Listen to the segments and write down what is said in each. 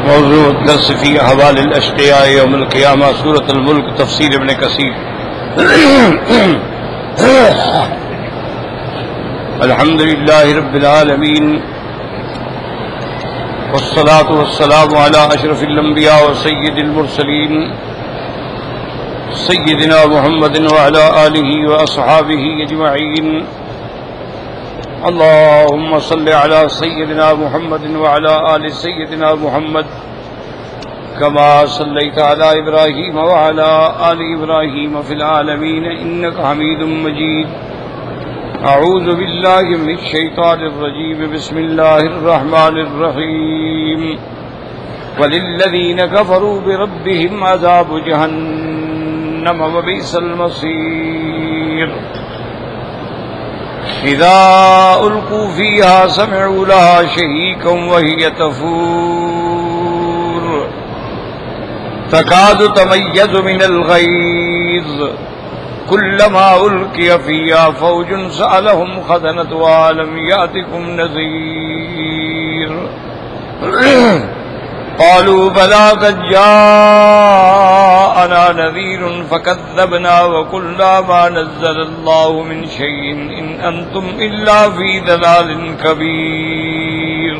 موضوع الدرس في أحوال الأشقياء يوم القيامة سورة الملك تفسير ابن كثير. الحمد لله رب العالمين والصلاة والسلام على أشرف الأنبياء وسيد المرسلين سيدنا محمد وعلى آله وأصحابه أجمعين. اللهم صل على سيدنا محمد وعلى آل سيدنا محمد كما صليت على إبراهيم وعلى آل إبراهيم في العالمين إنك حميد مجيد. أعوذ بالله من الشيطان الرجيم. بسم الله الرحمن الرحيم. وللذين كفروا بربهم عذاب جهنم وبئس المصير. إذا ألقوا فيها سمعوا لها شهيقا وهي تفور تكاد تميز من الغيظ كلما ألقي فيها فوج سألهم خزنتها ألم يأتكم نذير قالوا بلى قد جاءنا نذير فكذبنا وقلنا ما نزل الله من شيء إن أنتم إلا في ضلال كبير.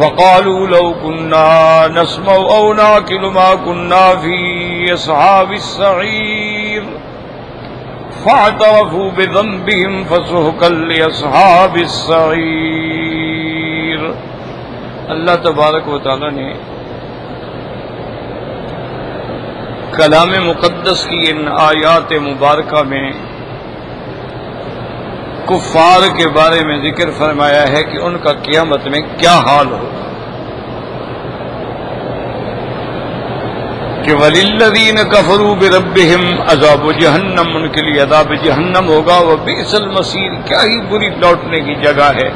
وقالوا لو كنا نسمع أو نعقل ما كنا في أصحاب السعير فاعترفوا بذنبهم فسحقا لأصحاب السعير. اللہ تبارک و تعالی نے کلام مقدس کی ان آیات مبارکہ میں کفار کے بارے میں ذکر فرمایا ہے کہ ان کا قیامت میں کیا حال ہو کہ وَلِلَّذِينَ كَفَرُوا بِرَبِّهِمْ عذاب جہنم، ان کے لیے عذاب جہنم ہوگا. وَبِئْسَ الْمَصِيرُ، کیا ہی بری لوٹنے کی جگہ ہے.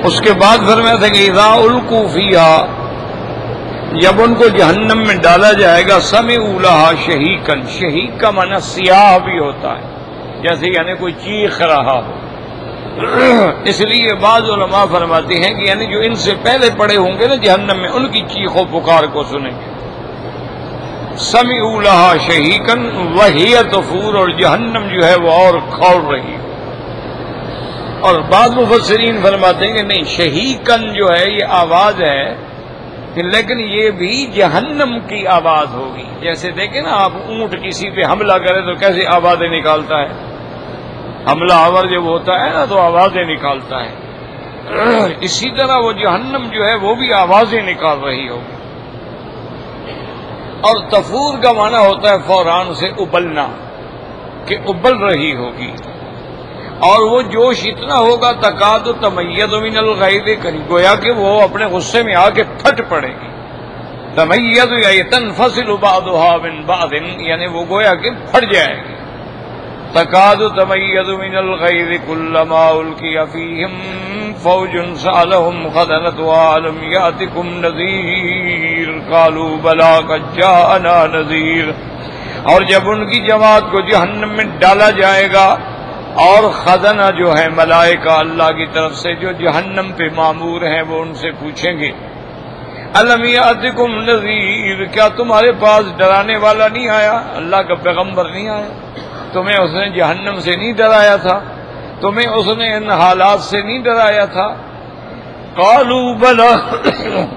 اس کے بعد فرمایا تھا کہ اذا القوا فیہا، جب ان کو جہنم میں ڈالا جائے گا سمعوا لہا شہیقا، شہیق کا معنی سیاہ بھی ہوتا ہے، جیسے یعنی کوئی چیخ رہا ہو. اس لیے بعض علماء فرماتے ہیں کہ یعنی جو ان سے پہلے پڑے ہوں گے نا جہنم میں، ان کی چیخ و پکار کو سنیں گے. سمعوا لہا شہیقا وہی تفور، اور جہنم جو ہے وہ اور کھول رہی ہے. اور بعض مفسرین فرماتے ہیں کہ نہیں، شہیقاً جو ہے یہ آواز ہے لیکن یہ بھی جہنم کی آواز ہوگی. جیسے دیکھیں نا آپ اونٹ کسی پہ حملہ کرے تو کیسے آوازیں نکالتا ہے، حملہ آور جب ہوتا ہے نا تو آوازیں نکالتا ہے. اسی طرح وہ جہنم جو ہے وہ بھی آوازیں نکال رہی ہوگی. اور تفور کا معنی ہوتا ہے فوران سے ابلنا، کہ ابل رہی ہوگی. اور وہ جوش اتنا ہوگا تکاد تمیز من الغیظ، گویا کہ وہ اپنے غصے میں آ کے پھٹ پڑے گی. تمیز یا تنفصل بعضها من بعض، یعنی وہ گویا کہ پھٹ جائے گی. تکاد تمیز من الغیظ کلما القی فیہم فوج سألهم خزنتها ألم یأتکم نذیر قالوا بلی قد جاءنا نذیر. اور جب ان کی جماعت کو جہنم میں ڈالا جائے گا اور خزنہ جو ہے ملائکہ اللہ کی طرف سے جو جہنم پہ مامور ہیں وہ ان سے پوچھیں گے الم یاتکم نذیر، کیا تمہارے پاس ڈرانے والا نہیں آیا، اللہ کا پیغمبر نہیں آیا؟ تمہیں اس نے جہنم سے نہیں ڈرایا تھا؟ تمہیں اس نے ان حالات سے نہیں ڈرایا تھا؟ قالوا بلی،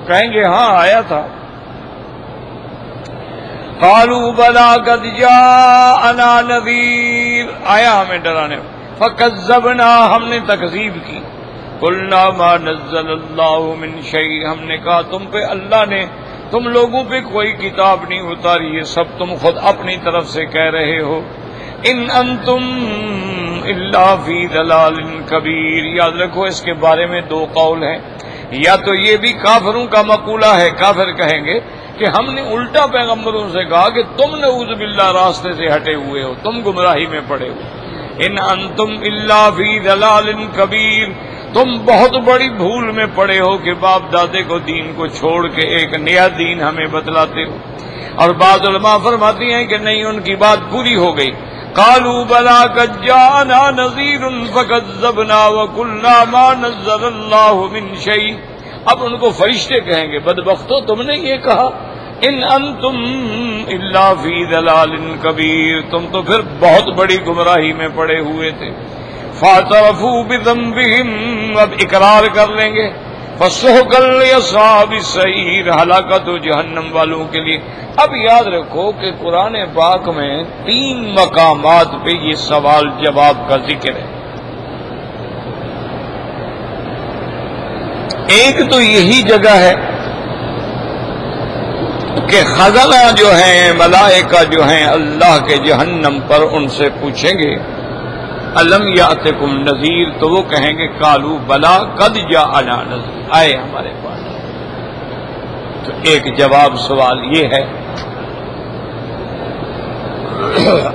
کہیں گے ہاں آیا تھا. قالوا بلی قد جاءنا نذیر، آیا ہمیں ڈرانے. فکذبنا، ہم نے تکذیب کی. قلنا ما نزل اللہ من شیء، ہم نے کہا تم پہ اللہ نے، تم لوگوں پہ کوئی کتاب نہیں اتاری، یہ سب تم خود اپنی طرف سے کہہ رہے ہو. ان انتم الا فی ضلال کبیر. یاد رکھو اس کے بارے میں دو قول ہیں. یا تو یہ بھی کافروں کا مقولہ ہے، کافر کہیں گے کہ ہم نے الٹا پیغمبروں سے کہا کہ تم نعوذ باللہ راستے سے ہٹے ہوئے ہو، تم گمراہی میں پڑے ہو. ان انتم الا فی ضلال کبیر، تم بہت بڑی بھول میں پڑے ہو کہ باپ دادے کو دین کو چھوڑ کے ایک نیا دین ہمیں بتلاتے ہو. اور بعض علماء فرماتی ہیں کہ نہیں، ان کی بات پوری ہو گئی. قالوا بلا قد جاءنا نذیر فکذبنا وقلنا ما نزل اللہ من شیء. اب ان کو فرشتے کہیں گے بدبختو تم نے یہ کہا ان انتم الا فی ضلال کبیر، تم تو پھر بہت بڑی گمراہی میں پڑے ہوئے تھے. فاعترفوا بذنبہم، اب اقرار کر لیں گے. فسحقا لاصحاب السعیر، ہلاکت ہو جہنم والوں کے لیے. اب یاد رکھو کہ قرآن پاک میں 3 مقامات پہ یہ سوال جواب کا ذکر ہے. ایک تو یہی جگہ ہے کہ خزانہ جو ہیں ملائکہ جو ہیں اللہ کے جہنم پر ان سے پوچھیں گے الم یاتکم نذیر، تو وہ کہیں گے قالوا بلا قد جاءنا نذیر، آئے ہمارے پاس. تو ایک جواب سوال یہ ہے.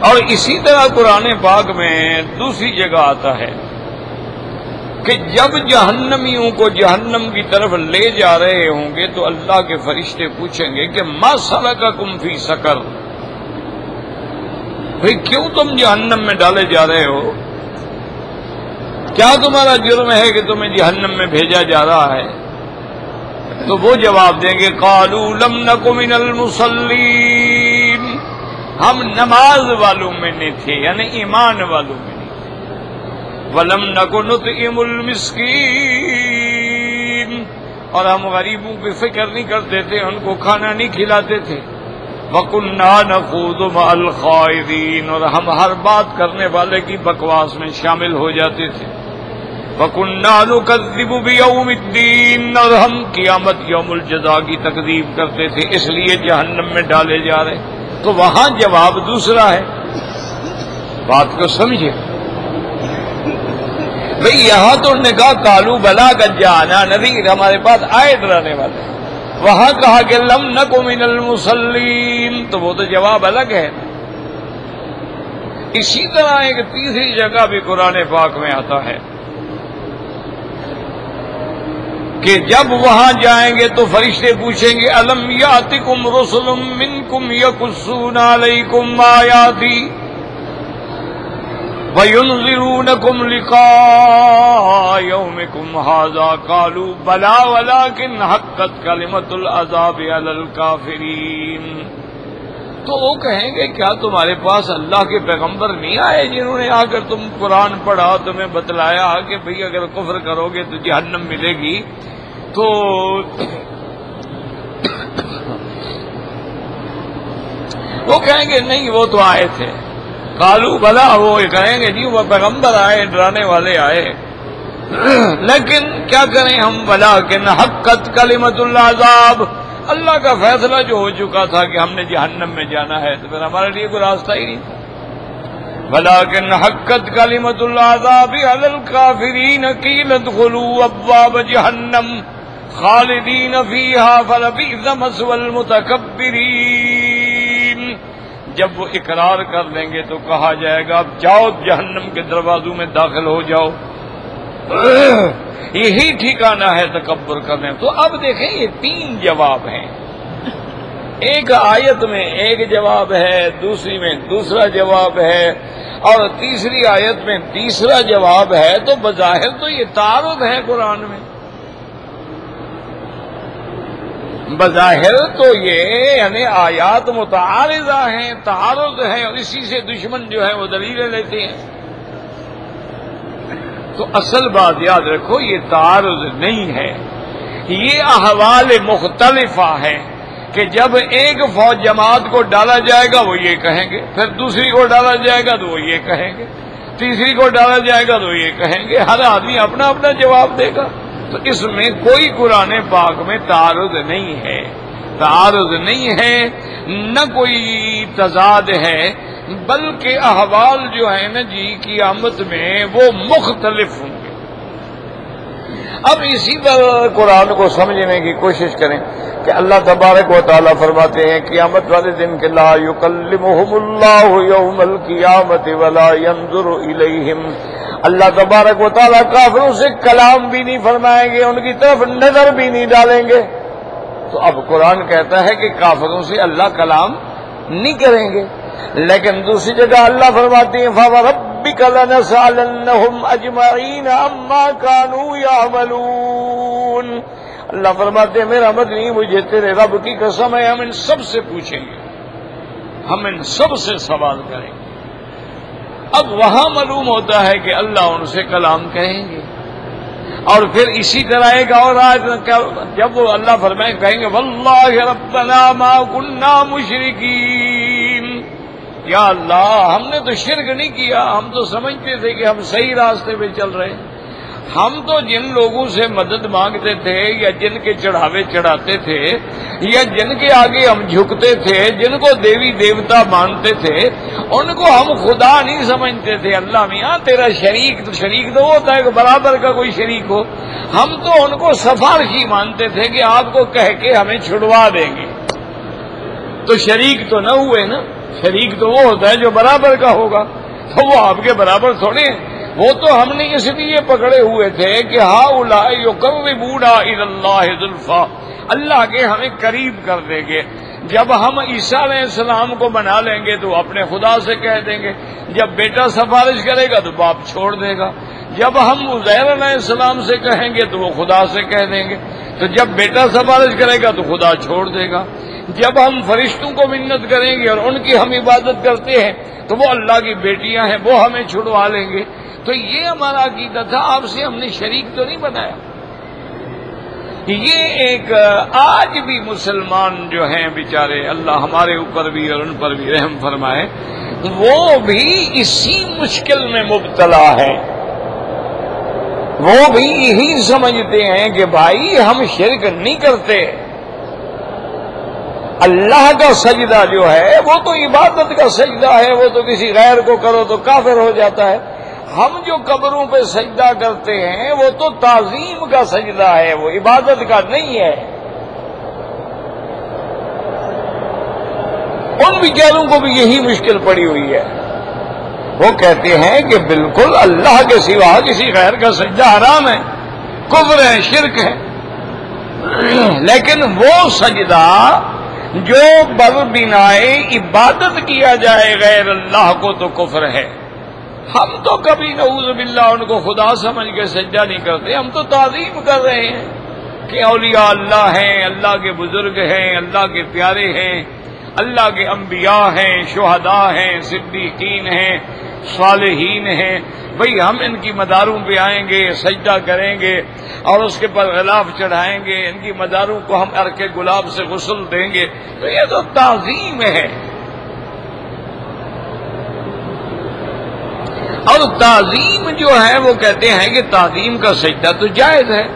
اور اسی طرح قرآن پاک میں دوسری جگہ آتا ہے کہ جب جہنمیوں کو جہنم کی طرف لے جا رہے ہوں گے تو اللہ کے فرشتے پوچھیں گے کہ ما سلککم فی سقر، بھئی کیوں تم جہنم میں ڈالے جا رہے ہو؟ کیا تمہارا جرم ہے کہ تمہیں جہنم میں بھیجا جا رہا ہے؟ تو وہ جواب دیں گے قالوا لم نک من المصلین، ہم نماز والوں میں نہیں تھے، یعنی ایمان والوں میں نہیں تھے. وَلَمْ نَكُ نُطْعِمُ الْمِسْكِينَ، اور ہم غریبوں کی فکر نہیں کرتے تھے، ان کو کھانا نہیں کھلاتے تھے. وَكُنَّا نَخُوضُ مَعَ الْخَائِضِينَ، اور ہم ہر بات کرنے والے کی بکواس میں شامل ہو جاتے تھے. وَكُنَّا نُكَذِّبُ بِيَوْمِ الدِّينِ، اور ہم قیامت یوم الجزا کی تکذیب کرتے تھے، اس لیے جہنم میں ڈالے جا رہے. تو وہاں جواب دوسرا ہے. بات کو سمجھے بھئی، یہاں تو انہوں نے کہا قالوا بلا قد جاءنا نذیر، ہمارے پاس آئے ڈرانے والے. وہاں کہا کہ لم نک من المصلین، تو وہ تو جواب الگ ہے. اسی طرح ایک تیسری جگہ بھی قرآن پاک میں آتا ہے کہ جب وہاں جائیں گے تو فرشتے پوچھیں گے الم یاتکم رسل منکم یقصون علیکم آیاتی وینذرونکم لقاء یومکم ھذا قالوا بلا ولکن حقت کلمۃ العذاب علی الکافرین. تو وہ کہیں گے کیا تمہارے پاس اللہ کے پیغمبر نہیں آئے جنہوں نے آ کر تم قرآن پڑھا، تمہیں بتلایا کہ بھئی اگر کفر کرو گے تو جہنم ملے گی؟ تو وہ کہیں گے نہیں، وہ تو آئے تھے. قالوا بلا، وہ کہیں گے نہیں، وہ پیغمبر آئے، ڈرانے والے آئے، لیکن کیا کریں ہم؟ ولکن حقت کلمۃ العذاب، اللہ کا فیصلہ جو ہو چکا تھا کہ ہم نے جہنم میں جانا ہے، تو پھر ہمارے لیے کوئی راستہ ہی نہیں تھا. ولکن حقت کلمۃ العذاب علی الکافرین قیل ادخلوا ابواب جہنم خالدین فیہا فلبئس مثوی المتکبرین. جب وہ اقرار کر لیں گے تو کہا جائے گا اب جاؤ جہنم کے دروازوں میں داخل ہو جاؤ، یہی ٹھکانہ ہے تکبر کرنے. تو اب دیکھیں یہ 3 جواب ہیں. ایک آیت میں ایک جواب ہے، دوسری میں دوسرا جواب ہے، اور تیسری آیت میں تیسرا جواب ہے. تو بظاہر تو یہ تعارض ہے قرآن میں، بظاہر تو یہ یعنی آیات متعارضہ ہیں، تعارض ہے، اور اسی سے دشمن جو ہے وہ دلیلیں لیتے ہیں. تو اصل بات یاد رکھو یہ تعارض نہیں ہے، یہ احوال مختلفہ ہے کہ جب ایک فوج جماعت کو ڈالا جائے گا وہ یہ کہیں گے، پھر دوسری کو ڈالا جائے گا تو وہ یہ کہیں گے، تیسری کو ڈالا جائے گا تو یہ کہیں گے. ہر آدمی اپنا اپنا جواب دے گا. تو اس میں کوئی قرآن پاک میں تعارض نہیں ہے، تعارض نہیں ہے، نہ کوئی تضاد ہے، بلکہ احوال جو ہے نا جی قیامت میں وہ مختلف ہوں گے. اب اسی پر قرآن کو سمجھنے کی کوشش کریں کہ اللہ تبارک و تعالیٰ فرماتے ہیں قیامت والے دن کہ لا یکلمہم اللہ یوم القیامت ولا ینظر الیہم، اللہ تبارک و تعالیٰ کافروں سے کلام بھی نہیں فرمائیں گے، ان کی طرف نظر بھی نہیں ڈالیں گے. تو اب قرآن کہتا ہے کہ کافروں سے اللہ کلام نہیں کریں گے. لیکن دوسری جگہ اللہ فرماتے ہیں فَوَرَبِّكَ لَنَسْأَلَنَّهُمْ أَجْمَعِينَ عَمَّا كَانُوا يَعْمَلُونَ. اللہ فرماتے ہیں میرا مدنی مجھے تیرے رب کی قسم ہے ہم ان سب سے پوچھیں گے، ہم ان سب سے سوال کریں گے. اب وہاں معلوم ہوتا ہے کہ اللہ ان سے کلام کہیں گے. اور پھر اسی طرح ایک اور آیت جب وہ اللہ فرمائے کہیں گے واللہ ربنا ما كنا مشرکین، یا اللہ ہم نے تو شرک نہیں کیا، ہم تو سمجھتے تھے کہ ہم صحیح راستے پہ چل رہے ہیں. ہم تو جن لوگوں سے مدد مانگتے تھے یا جن کے چڑھاوے چڑھاتے تھے یا جن کے آگے ہم جھکتے تھے، جن کو دیوی دیوتا مانتے تھے، ان کو ہم خدا نہیں سمجھتے تھے. اللہ میاں تیرا شریک تو ہوتا ہے کہ برابر کا کوئی شریک ہو. ہم تو ان کو سفارشی مانتے تھے کہ آپ کو کہہ کے ہمیں چھڑوا دیں گے. تو شریک تو نہ ہوئے نا، شریک تو وہ ہوتا ہے جو برابر کا ہوگا، تو وہ آپ کے برابر تھوڑے ہیں. وہ تو ہم نے اس لیے پکڑے ہوئے تھے کہ ہؤلاء یقربون الی اللہ زلفیٰ، اللہ کے ہمیں قریب کر دیں گے. جب ہم عیسیٰ علیہ السلام کو بنا لیں گے تو اپنے خدا سے کہہ دیں گے، جب بیٹا سفارش کرے گا تو باپ چھوڑ دے گا. جب ہم عزیر علیہ السلام سے کہیں گے تو وہ خدا سے کہہ دیں گے. تو جب بیٹا سفارش کرے گا تو خدا چھوڑ دے گا. جب ہم فرشتوں کو منت کریں گے اور ان کی ہم عبادت کرتے ہیں تو وہ اللہ کی بیٹیاں ہیں، وہ ہمیں چھڑوا لیں گے. تو یہ ہمارا عقیدہ تھا، آپ سے ہم نے شریک تو نہیں بنایا. یہ ایک آج بھی مسلمان جو ہیں بیچارے، اللہ ہمارے اوپر بھی اور ان پر بھی رحم فرمائے، وہ بھی اسی مشکل میں مبتلا ہیں. وہ بھی یہی سمجھتے ہیں کہ بھائی ہم شرک نہیں کرتے، اللہ کا سجدہ جو ہے وہ تو عبادت کا سجدہ ہے، وہ تو کسی غیر کو کرو تو کافر ہو جاتا ہے. ہم جو قبروں پہ سجدہ کرتے ہیں وہ تو تعظیم کا سجدہ ہے، وہ عبادت کا نہیں ہے. ان بیچاروں کو بھی یہی مشکل پڑی ہوئی ہے. وہ کہتے ہیں کہ بالکل اللہ کے سوا کسی غیر کا سجدہ حرام ہے، کفر ہے، شرک ہے. لیکن وہ سجدہ جو بر بنائے عبادت کیا جائے غیر اللہ کو تو کفر ہے. ہم تو کبھی نعوذ باللہ ان کو خدا سمجھ کے سجدہ نہیں کرتے، ہم تو تعظیم کر رہے ہیں کہ اولیاء اللہ ہیں، اللہ کے بزرگ ہیں، اللہ کے پیارے ہیں، اللہ کے انبیاء ہیں، شہداء ہیں، صدیقین ہیں، صالحین ہیں. بھئی ہم ان کی مزاروں پہ آئیں گے، سجدہ کریں گے اور اس کے پر غلاف چڑھائیں گے، ان کی مزاروں کو ہم عرق گلاب سے غسل دیں گے. تو یہ تو تعظیم ہے. اور تعظیم جو ہے وہ کہتے ہیں کہ تعظیم کا سجدہ تو جائز ہے،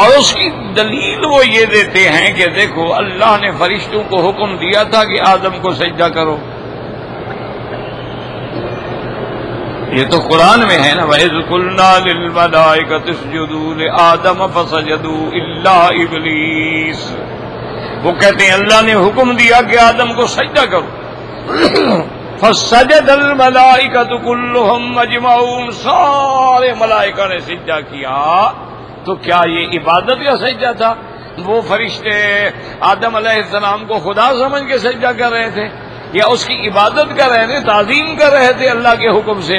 اور اس کی دلیل وہ یہ دیتے ہیں کہ دیکھو اللہ نے فرشتوں کو حکم دیا تھا کہ آدم کو سجدہ کرو. یہ تو قرآن میں ہے نا، وَإِذْ قُلْنَا لِلْمَلَائِكَةِ اسْجُدُوا لِآدَمَ فَسَجَدُوا إِلَّا إِبْلِيسَ. وہ کہتے ہیں اللہ نے حکم دیا کہ آدم کو سجدہ کرو. فسجد الملائکۃ کلھم اجمعون، سارے ملائکہ نے سجدہ کیا. تو کیا یہ عبادت کا سجدہ تھا؟ وہ فرشتے آدم علیہ السلام کو خدا سمجھ کے سجدہ کر رہے تھے یا اس کی عبادت کر رہے تھے، تعظیم کر رہے تھے اللہ کے حکم سے؟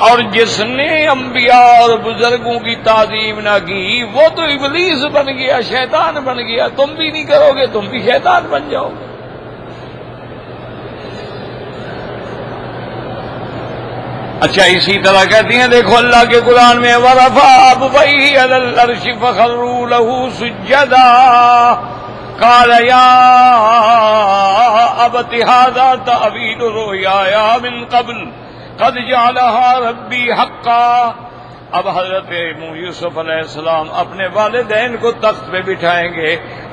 اور جس نے انبیاء اور بزرگوں کی تعظیم نہ کی وہ تو ابلیس بن گیا، شیطان بن گیا. تم بھی نہیں کرو گے، تم بھی شیطان بن جاؤ گے. اچھا اسی طرح کہتی ہیں دیکھو اللہ کے قرآن میں وَرَفَعَ أَبْوَيْهِ عَلَى الْعَرْشِ فَخَرُّوا لَهُ سُجَّدًا قَالَ يَا أَبَتِ هَذَا تَأْوِيلُ رُؤْيَايَ مِنْ قَبْلُ قَدْ جَعَلَهَا رَبِّي حَقًّا. اب حضرت یوسف علیہ السلام اپنے والدین کو تخت پہ بٹھائیں گے،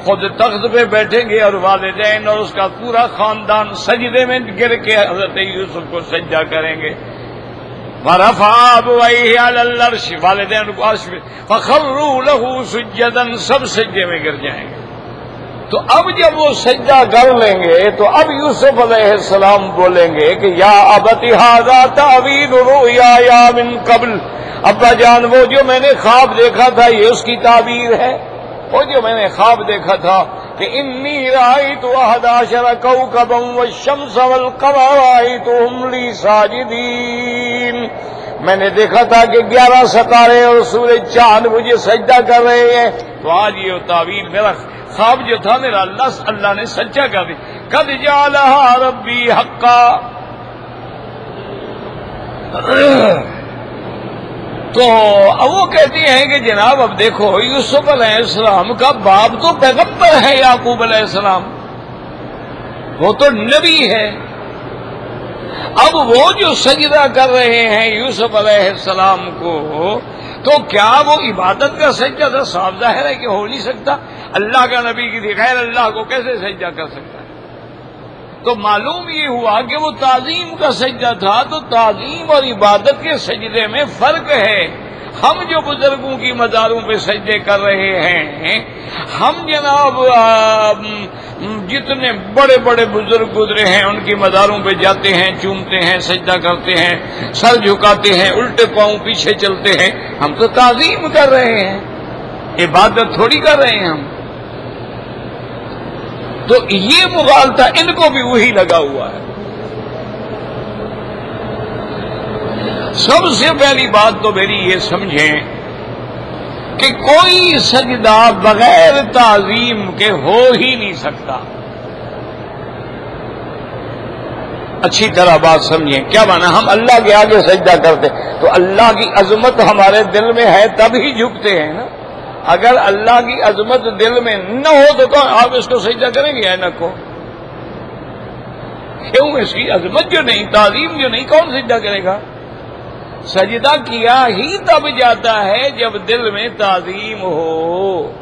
خود تخت پہ بیٹھیں گے اور والدین اور اس کا پورا خاندان سجدے میں گر کے حضرت یوسف کو سجدہ کریں گے. وَرَفَعَ أَبْوَيْهِ عَلَى الْعَرْشِ، والدین کو عرش پہ، فَخَرُّوا لَهُ سُجَّدًا، سب سجدے میں گر جائیں گے. تو اب جب وہ سجدہ کر لیں گے تو اب یوسف علیہ السلام بولیں گے کہ یا ابت ھذا تأویل رؤیایا من قبل، ابا جان وہ جو میں نے خواب دیکھا تھا یہ اس کی تعبیر ہے. وہ جو میں نے خواب دیکھا تھا کہ انی رأیت 11 کوكبا والشمس والقمر رأیتهم لی ساجدین، میں نے دیکھا تھا کہ 11 ستارے اور سورج چاند مجھے سجدہ کر رہے ہیں۔ تو آج یہ تعبیر میرا خواب جو تھا میرا اللہ نے سچا کر دیا، قد جعلها ربی حقا۔ تو اب وہ کہتی ہیں کہ جناب اب دیکھو یوسف علیہ السلام کا باپ تو پیغمبر ہے، یعقوب علیہ السلام وہ تو نبی ہے، اب وہ جو سجدہ کر رہے ہیں یوسف علیہ السلام کو، تو کیا وہ عبادت کا سجدہ تھا؟ صاف ظاہر ہے کہ ہو نہیں سکتا، اللہ کا نبی کی غیر اللہ کو کیسے سجدہ کر سکتا ہے؟ تو معلوم یہ ہوا کہ وہ تعظیم کا سجدہ تھا۔ تو تعظیم اور عبادت کے سجدے میں فرق ہے۔ ہم جو بزرگوں کی مزاروں پہ سجدے کر رہے ہیں، ہم جناب جتنے بڑے بڑے بزرگ گزرے ہیں ان کی مزاروں پہ جاتے ہیں، چومتے ہیں، سجدہ کرتے ہیں، سر جھکاتے ہیں، الٹے پاؤں پیچھے چلتے ہیں، ہم تو تعظیم کر رہے ہیں، عبادت تھوڑی کر رہے ہیں ہم۔ تو یہ مغالطہ ان کو بھی وہی لگا ہوا ہے۔ سب سے پہلی بات تو میری یہ سمجھیں کہ کوئی سجدہ بغیر تعظیم کے ہو ہی نہیں سکتا۔ اچھی طرح بات سمجھیں، کیا مانا؟ ہم اللہ کے آگے سجدہ کرتے تو اللہ کی عظمت ہمارے دل میں ہے تب ہی جھکتے ہیں نا۔ اگر اللہ کی عظمت دل میں نہ ہو تو کون آپ اس کو سجدہ کریں گے؟ نہ کو کیوں؟ اس کی عظمت جو نہیں، تعظیم جو نہیں، کون سجدہ کرے گا؟ سجدہ کیا ہی تب جاتا ہے جب دل میں تعظیم ہو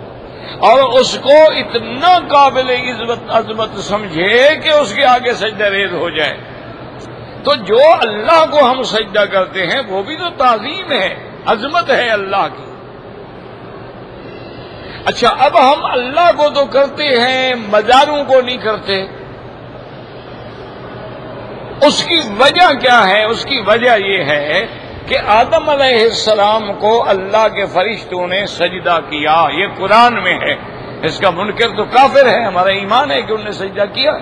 اور اس کو اتنا قابل عظمت سمجھے کہ اس کے آگے سجدہ ریز ہو جائے۔ تو جو اللہ کو ہم سجدہ کرتے ہیں وہ بھی تو تعظیم ہے، عظمت ہے اللہ کی۔ اچھا، اب ہم اللہ کو تو کرتے ہیں، مزاروں کو نہیں کرتے، اس کی وجہ کیا ہے؟ اس کی وجہ یہ ہے کہ آدم علیہ السلام کو اللہ کے فرشتوں نے سجدہ کیا، یہ قرآن میں ہے، اس کا منکر تو کافر ہے، ہمارا ایمان ہے کہ انہوں نے سجدہ کیا۔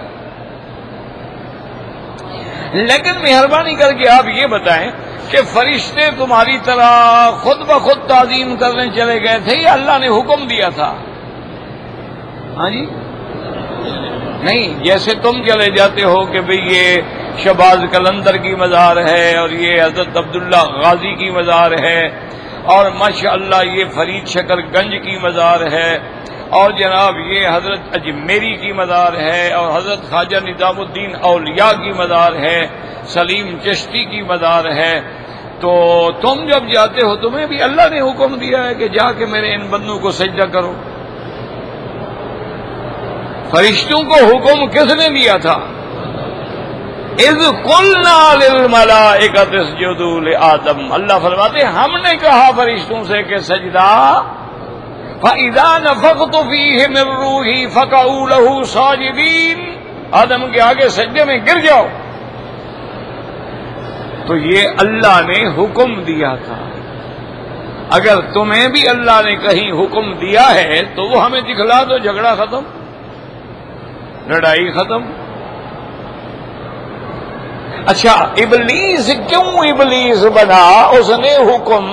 لیکن مہربانی کر کے آپ یہ بتائیں کہ فرشتے تمہاری طرح خود بخود تعظیم کرنے چلے گئے تھے یا اللہ نے حکم دیا تھا؟ ہاں جی، نہیں، جیسے تم چلے جاتے ہو کہ بھئی یہ شہباز قلندر کی مزار ہے اور یہ حضرت عبداللہ غازی کی مزار ہے اور ماشاءاللہ یہ فرید شکر گنج کی مزار ہے اور جناب یہ حضرت اجمیری کی مزار ہے اور حضرت خواجہ نظام الدین اولیاء کی مزار ہے، سلیم چشتی کی مزار ہے، تو تم جب جاتے ہو تمہیں بھی اللہ نے حکم دیا ہے کہ جا کے میرے ان بندوں کو سجدہ کرو۔ فرشتوں کو حکم کس نے دیا تھا؟ اذ قلنا للملائکۃ اسجدوا لآدم، اللہ فرماتے ہیں ہم نے کہا فرشتوں سے کہ سجدہ، فَإِذَا نَفَخْتُ فِيهِ مِن رُّوحِي فَقَعُوا لَهُ سَاجِدِينَ، آدم کے آگے سجدے میں گر جاؤ۔ تو یہ اللہ نے حکم دیا تھا۔ اگر تمہیں بھی اللہ نے کہیں حکم دیا ہے تو وہ ہمیں دکھلا دو، جھگڑا ختم، لڑائی ختم۔ اچھا، ابلیس کیوں ابلیس بنا؟ اس نے حکم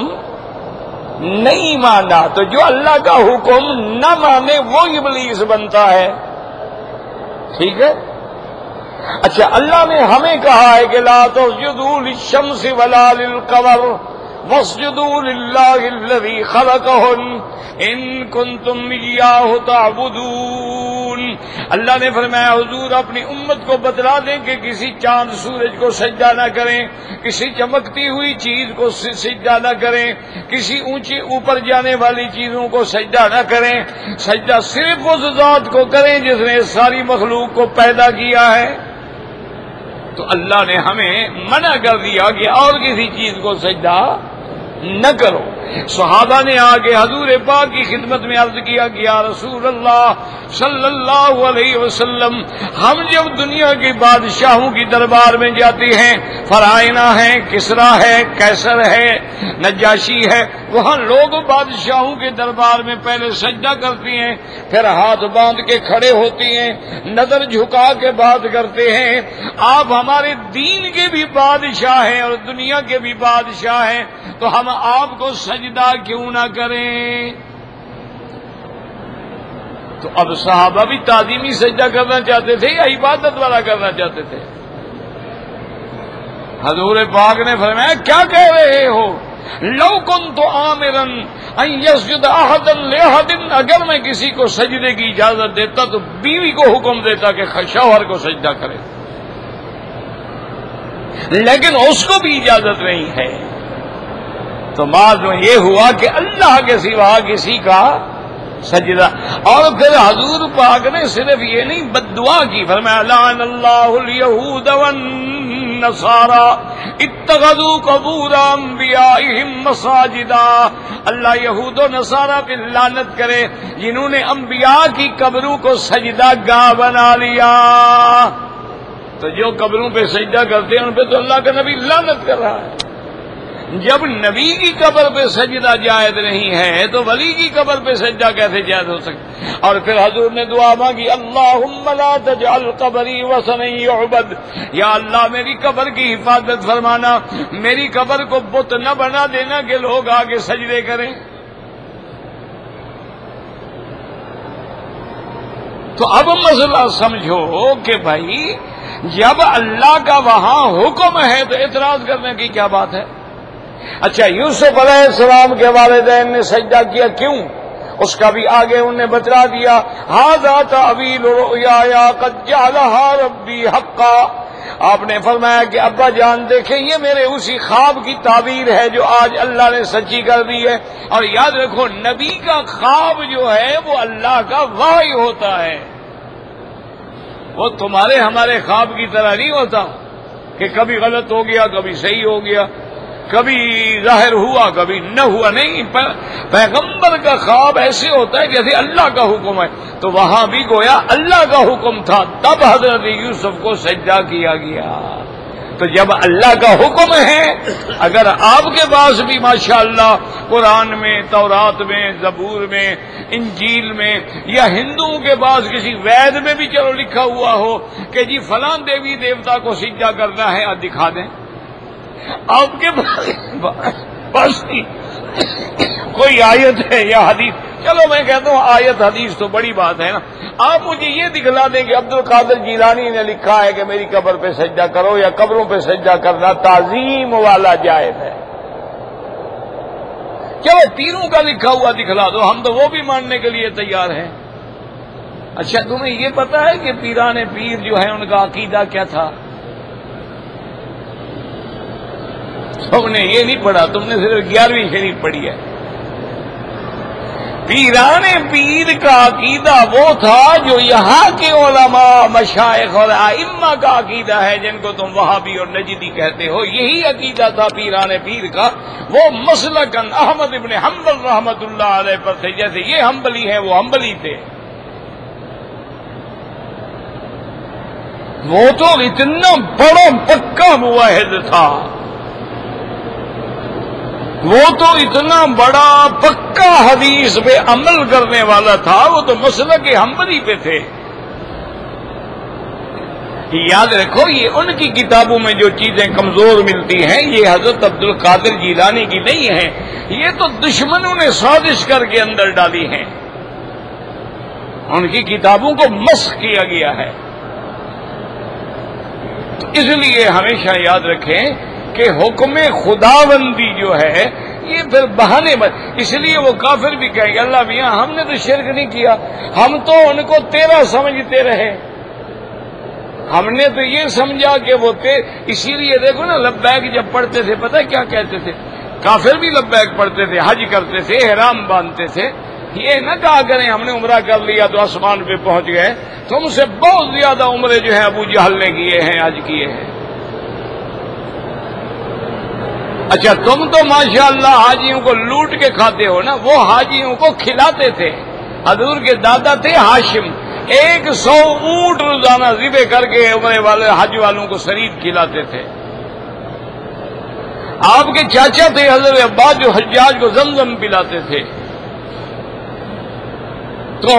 نہیں مانا، تو جو اللہ کا حکم نہ مانے وہ ابلیس بنتا ہے، ٹھیک ہے؟ اچھا، اللہ نے ہمیں کہا ہے کہ لا تسجدوا للشمس ولا للقمر واسجدوا للہ الذی خلقہن ان کنتم ایاہ تعبدون۔ اللہ نے فرمایا حضور اپنی امت کو بتلا دیں کہ کسی چاند سورج کو سجدہ نہ کریں، کسی چمکتی ہوئی چیز کو سجدہ نہ کریں، کسی اونچی اوپر جانے والی چیزوں کو سجدہ نہ کریں، سجدہ صرف اس ذات کو کریں جس نے ساری مخلوق کو پیدا کیا ہے۔ تو اللہ نے ہمیں منع کر دیا کہ اور کسی چیز کو سجدہ نہ کرو۔ صحابہ نے آگے حضور پاک کی خدمت میں عرض کیا کہ یا رسول اللہ صلی اللہ علیہ وسلم، ہم جب دنیا کے بادشاہوں کی دربار میں جاتے ہیں، فرعونہ ہے، کسریٰ ہے، قیصر ہے، نجاشی ہے، وہاں لوگ بادشاہوں کے دربار میں پہلے سجدہ کرتے ہیں، پھر ہاتھ باندھ کے کھڑے ہوتے ہیں، نظر جھکا کے بات کرتے ہیں۔ آپ ہمارے دین کے بھی بادشاہ ہیں اور دنیا کے بھی بادشاہ ہیں، تو ہم آپ کو سجدہ کیوں نہ کریں؟ تو اب صحابہ بھی تعظیمی سجدہ کرنا چاہتے تھے یا عبادت والا کرنا چاہتے تھے؟ حضور پاک نے فرمایا کیا کہہ رہے ہو؟ لو کنت آمرا ان یسجد احد لاحد، اگر میں کسی کو سجدے کی اجازت دیتا تو بیوی کو حکم دیتا کہ شوہر کو سجدہ کرے، لیکن اس کو بھی اجازت نہیں ہے۔ تو بعد میں یہ ہوا کہ اللہ کے سوا کسی کا سجدہ، اور پھر حضور پاک نے صرف یہ نہیں بد دعا کی، فرمایا لعن اللہ الیہود والنصارى اتخذوا قبور انبیائہم مساجدا، اللہ یہود و نصارہ پہ لعنت کرے جنہوں نے انبیاء کی قبروں کو سجدہ گاہ بنا لیا۔ تو جو قبروں پہ سجدہ کرتے ہیں ان پہ تو اللہ کا نبی لعنت کر رہا ہے۔ جب نبی کی قبر پہ سجدہ جائز نہیں ہے تو ولی کی قبر پہ سجدہ کیسے جائز ہو سکتا؟ اور پھر حضور نے دعا مانگی اللہم لا تجعل قبری وثنا یعبد، یا اللہ میری قبر کی حفاظت فرمانا، میری قبر کو بت نہ بنا دینا کہ لوگ آگے سجدے کریں۔ تو اب مسئلہ سمجھو کہ بھائی جب اللہ کا وہاں حکم ہے تو اعتراض کرنے کی کیا بات ہے؟ اچھا یوسف علیہ السلام کے والدین نے سجدہ کیا، کیوں؟ اس کا بھی آگے انہوں نے بتلا دیا، ھذا تأویل رؤیا قد جعلها ربی حقا، آپ نے فرمایا کہ ابا جان دیکھیں یہ میرے اسی خواب کی تعبیر ہے جو آج اللہ نے سچی کر دی ہے۔ اور یاد رکھو نبی کا خواب جو ہے وہ اللہ کا وحی ہوتا ہے، وہ تمہارے ہمارے خواب کی طرح نہیں ہوتا کہ کبھی غلط ہو گیا کبھی صحیح ہو گیا، کبھی ظاہر ہوا کبھی نہ ہوا، نہیں، پیغمبر کا خواب ایسے ہوتا ہے جیسے اللہ کا حکم ہے۔ تو وہاں بھی گویا اللہ کا حکم تھا، تب حضرت یوسف کو سجدہ کیا گیا۔ تو جب اللہ کا حکم ہے، اگر آپ کے پاس بھی ماشاءاللہ قرآن میں، تورات میں، زبور میں، انجیل میں، یا ہندوؤں کے پاس کسی وید میں بھی چلو لکھا ہوا ہو کہ جی فلاں دیوی دیوتا کو سجدہ کرنا ہے، آپ دکھا دیں۔ آپ کے پاس کوئی آیت ہے یا حدیث، چلو میں کہتا ہوں آیت حدیث تو بڑی بات ہے نا، آپ مجھے یہ دکھلا دیں کہ عبد القادر جیلانی نے لکھا ہے کہ میری قبر پہ سجدہ کرو، یا قبروں پہ سجدہ کرنا تعظیم والا جائز ہے۔ چلو پیروں کا لکھا ہوا دکھلا دو، ہم تو وہ بھی ماننے کے لیے تیار ہیں۔ اچھا تمہیں یہ پتا ہے کہ پیران پیر جو ہے ان کا عقیدہ کیا تھا؟ تم نے یہ نہیں پڑھا، تم نے صرف 11ویں شریف پڑھی ہے۔ پیران پیر کا عقیدہ وہ تھا جو یہاں کے علماء، مشائخ اور ائمہ کا عقیدہ ہے، جن کو تم وہابی اور نجدی کہتے ہو، یہی عقیدہ تھا پیران پیر کا۔ وہ مسلکن احمد ابن حنبل رحمت اللہ علیہ پر تھے، جیسے یہ حنبلی ہیں وہ حنبلی تھے۔ وہ تو اتنا بڑا پکا موحد تھا، وہ تو اتنا بڑا پکا حدیث پہ عمل کرنے والا تھا، وہ تو مسلک حنبلی پہ تھے۔ یاد رکھو یہ ان کی کتابوں میں جو چیزیں کمزور ملتی ہیں یہ حضرت عبد القادر جیلانی کی نہیں ہیں، یہ تو دشمنوں نے سازش کر کے اندر ڈالی ہیں، ان کی کتابوں کو مسخ کیا گیا ہے۔ تو اس لیے ہمیشہ یاد رکھیں کہ حکم خداوندی جو ہے یہ پھر بہانے اس لیے وہ کافر بھی کہیں گے اللہ میاں ہم نے تو شرک نہیں کیا، ہم تو ان کو تیرا سمجھتے رہے، ہم نے تو یہ سمجھا کہ وہ اسی لیے دیکھو نا لبیک جب پڑھتے تھے پتہ کیا کہتے تھے؟ کافر بھی لبیک پڑھتے تھے، حج کرتے تھے، احرام باندھتے تھے، یہ نہ کہا کریں ہم نے عمرہ کر لیا تو آسمان پہ پہنچ گئے، تم سے بہت زیادہ عمرے جو ہیں ابو جہل نے کیے ہیں، حج کیے ہیں۔ اچھا تم تو ماشاءاللہ حاجیوں کو لوٹ کے کھاتے ہو نا، وہ حاجیوں کو کھلاتے تھے۔ حضور کے دادا تھے ہاشم، 100 اونٹ روزانہ ذبح کر کے عمرے والے حج والوں کو شریف کھلاتے تھے۔ آپ کے چاچا تھے حضرت عباس جو حجاج کو زمزم پلاتے تھے۔ تو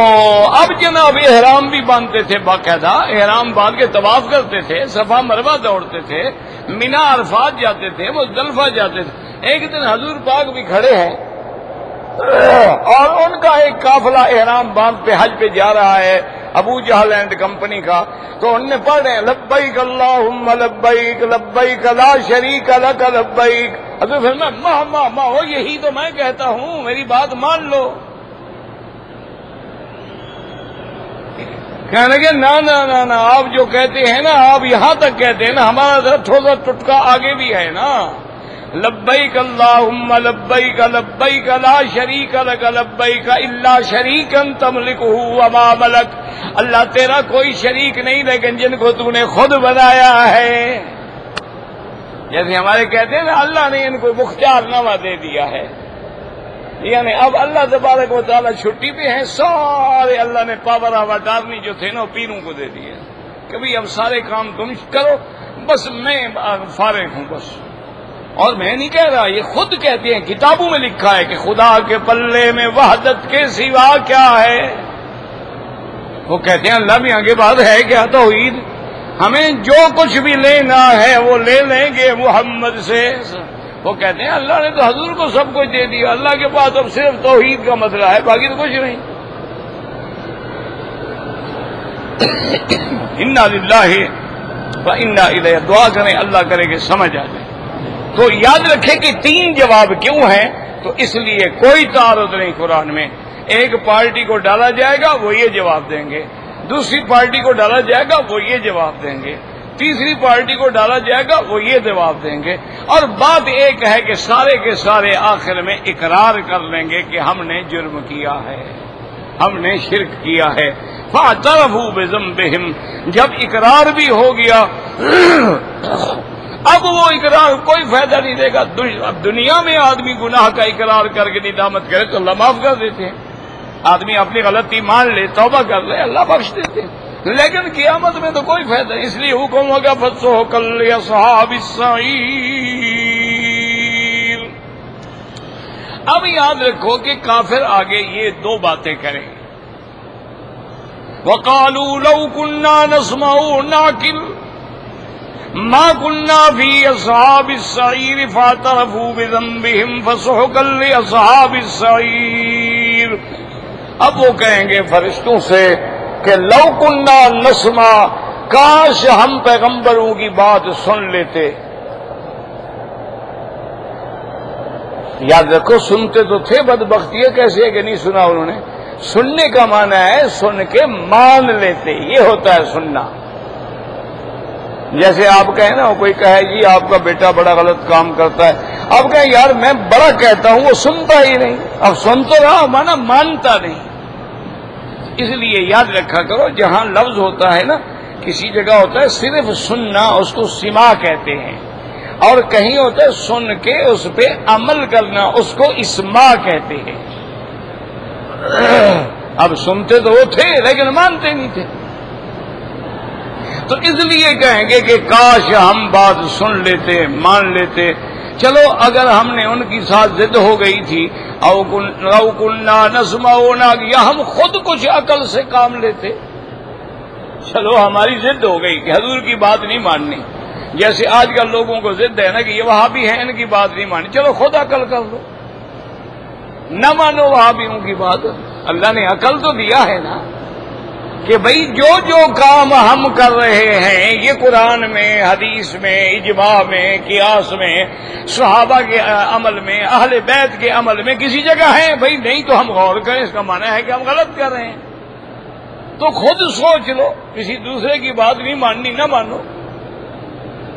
اب جناب احرام بھی باندھتے تھے، باقاعدہ احرام باندھ کے طواف کرتے تھے، صفا مروہ دوڑتے تھے، مینا عرفات جاتے تھے، مزدلفہ جاتے تھے۔ ایک دن حضور پاک بھی کھڑے ہیں اور ان کا ایک قافلہ احرام باندھ پہ حج پہ جا رہا ہے، ابو جہل اینڈ کمپنی کا۔ تو ان نے پڑھ رہے ہیں لبیک اللہم لبیک لبیک لا شریک لک لبیک۔ حضور فرمایا ما ہو، یہی تو میں کہتا ہوں، میری بات مان لو۔ کہنے لگے نا آپ جو کہتے ہیں نا، آپ یہاں تک کہتے ہیں نا، ہمارا ذرا تھوڑا ٹٹکا آگے بھی ہے نا۔ لبیک اللہم لبیک لبیک لا شریک لک لبیک الا شریکا تملکہ وما ملک۔ اللہ تیرا کوئی شریک نہیں لیکن جن کو تو نے خود بنایا ہے۔ جیسے ہمارے کہتے ہیں نا اللہ نے ان کو مختار نامہ دے دیا ہے، یعنی اب اللہ تبارک و تعالیٰ چھٹی پہ ہیں، سارے اللہ نے پاور آف اٹارنی جو تھے نا پیروں کو دے دیے کہ بھئی اب سارے کام تم کرو، بس میں فارغ ہوں بس۔ اور میں نہیں کہہ رہا، یہ خود کہتے ہیں، کتابوں میں لکھا ہے کہ خدا کے پلے میں وحدت کے سوا کیا ہے۔ وہ کہتے ہیں اللہ بھی آگے بات ہے کیا توحید، ہمیں جو کچھ بھی لینا ہے وہ لے لیں گے محمد سے۔ وہ کہتے ہیں اللہ نے تو حضور کو سب کچھ دے دیا، اللہ کے پاس اب صرف توحید کا مسئلہ ہے، باقی تو کچھ نہیں۔ انا للہ و انا الیہ، دعا کریں اللہ کرے کہ سمجھ آ جائے۔ تو یاد رکھیں کہ 3 جواب کیوں ہیں، تو اس لیے کوئی تعارض نہیں قرآن میں۔ ایک پارٹی کو ڈالا جائے گا وہ یہ جواب دیں گے، دوسری پارٹی کو ڈالا جائے گا وہ یہ جواب دیں گے، تیسری پارٹی کو ڈالا جائے گا وہ یہ جواب دیں گے، اور بات ایک ہے کہ سارے کے سارے آخر میں اقرار کر لیں گے کہ ہم نے جرم کیا ہے، ہم نے شرک کیا ہے۔ فاعترفوا بذنبہم، جب اقرار بھی ہو گیا اب وہ اقرار کوئی فائدہ نہیں دے گا۔ اب دنیا میں آدمی گناہ کا اقرار کر کے ندامت کرے تو اللہ معاف کر دیتے ہیں، آدمی اپنی غلطی مان لے توبہ کر لے اللہ بخش دیتے ہیں، لیکن قیامت میں تو کوئی فائدہ نہیں۔ اس لیے حکم ہوگا فسحقا لاصحاب السعیر۔ اب یاد رکھو کہ کافر آگے یہ 2 باتیں کریں گے، وقالوا لو كنا نسمع نعقل ما كنا في اصحاب السعير فاعترفوا بذنبهم فسحقا لاصحاب السعير۔ اب وہ کہیں گے فرشتوں سے کہ لو كنا نسمع، کاش ہم پیغمبروں کی بات سن لیتے۔ یاد رکھو سنتے تو تھے، بدبختی ہے کیسے ہے کہ نہیں سنا انہوں نے۔ سننے کا معنی ہے سن کے مان لیتے، یہ ہوتا ہے سننا۔ جیسے آپ کہیں نا، کوئی کہے جی آپ کا بیٹا بڑا غلط کام کرتا ہے، آپ کہیں یار میں بڑا کہتا ہوں وہ سنتا ہی نہیں، اب سن تو رہا مانا مانتا نہیں۔ اس لیے یاد رکھا کرو جہاں لفظ ہوتا ہے نا، کسی جگہ ہوتا ہے صرف سننا، اس کو سما کہتے ہیں، اور کہیں ہوتا ہے سن کے اس پہ عمل کرنا، اس کو اسما کہتے ہیں۔ اب سنتے تو وہ تھے لیکن مانتے نہیں تھے، تو اس لیے کہیں گے کہ کاش ہم بات سن لیتے مان لیتے۔ چلو اگر ہم نے ان کی ساتھ ضد ہو گئی تھی، او كنا نسمع نعقل، یا ہم خود کچھ عقل سے کام لیتے، چلو ہماری ضد ہو گئی کہ حضور کی بات نہیں ماننی، جیسے آج کل لوگوں کو ضد ہے نا کہ یہ وہابی ہیں ان کی بات نہیں ماننی، چلو خود عقل کر لو، نہ مانو وہابیوں کی بات۔ اللہ نے عقل تو دیا ہے نا کہ بھئی جو جو کام ہم کر رہے ہیں یہ قرآن میں، حدیث میں، اجماع میں، قیاس میں، صحابہ کے عمل میں، اہل بیت کے عمل میں کسی جگہ ہے بھئی، نہیں تو ہم غور کریں، اس کا معنی ہے کہ ہم غلط کر رہے ہیں، تو خود سوچ لو، کسی دوسرے کی بات نہیں ماننی، نہ مانو۔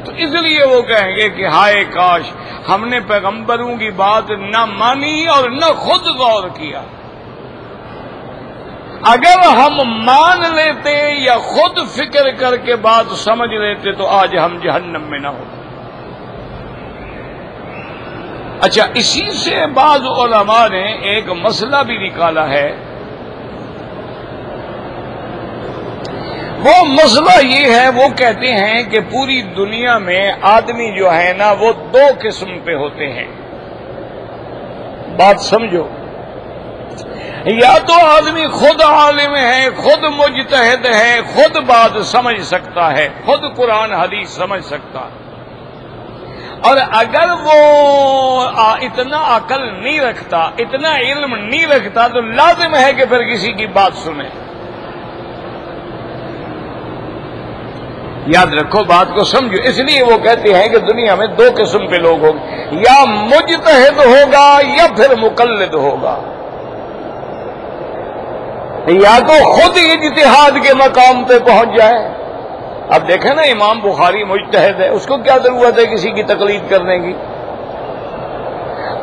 تو اس لیے وہ کہیں گے کہ ہائے کاش ہم نے پیغمبروں کی بات نہ مانی اور نہ خود غور کیا۔ اگر ہم مان لیتے یا خود فکر کر کے بات سمجھ لیتے تو آج ہم جہنم میں نہ ہوتے۔ اچھا، اسی سے بعض علماء نے ایک مسئلہ بھی نکالا ہے. وہ مسئلہ یہ ہے، وہ کہتے ہیں کہ پوری دنیا میں آدمی جو ہے نا وہ دو قسم پہ ہوتے ہیں. بات سمجھو، یا تو آدمی خود عالم ہے، خود مجتہد ہے، خود بات سمجھ سکتا ہے، خود قرآن حدیث سمجھ سکتا ہے، اور اگر وہ اتنا عقل نہیں رکھتا، اتنا علم نہیں رکھتا، تو لازم ہے کہ پھر کسی کی بات سنے. یاد رکھو، بات کو سمجھو. اس لیے وہ کہتے ہیں کہ دنیا میں دو قسم کے لوگ ہوں گے، یا مجتہد ہوگا یا پھر مقلد ہوگا. یا تو خود اجتہاد کے مقام پہ پہنچ جائے. اب دیکھیں نا، امام بخاری مجتہد ہے، اس کو کیا ضرورت ہے کسی کی تقلید کرنے کی؟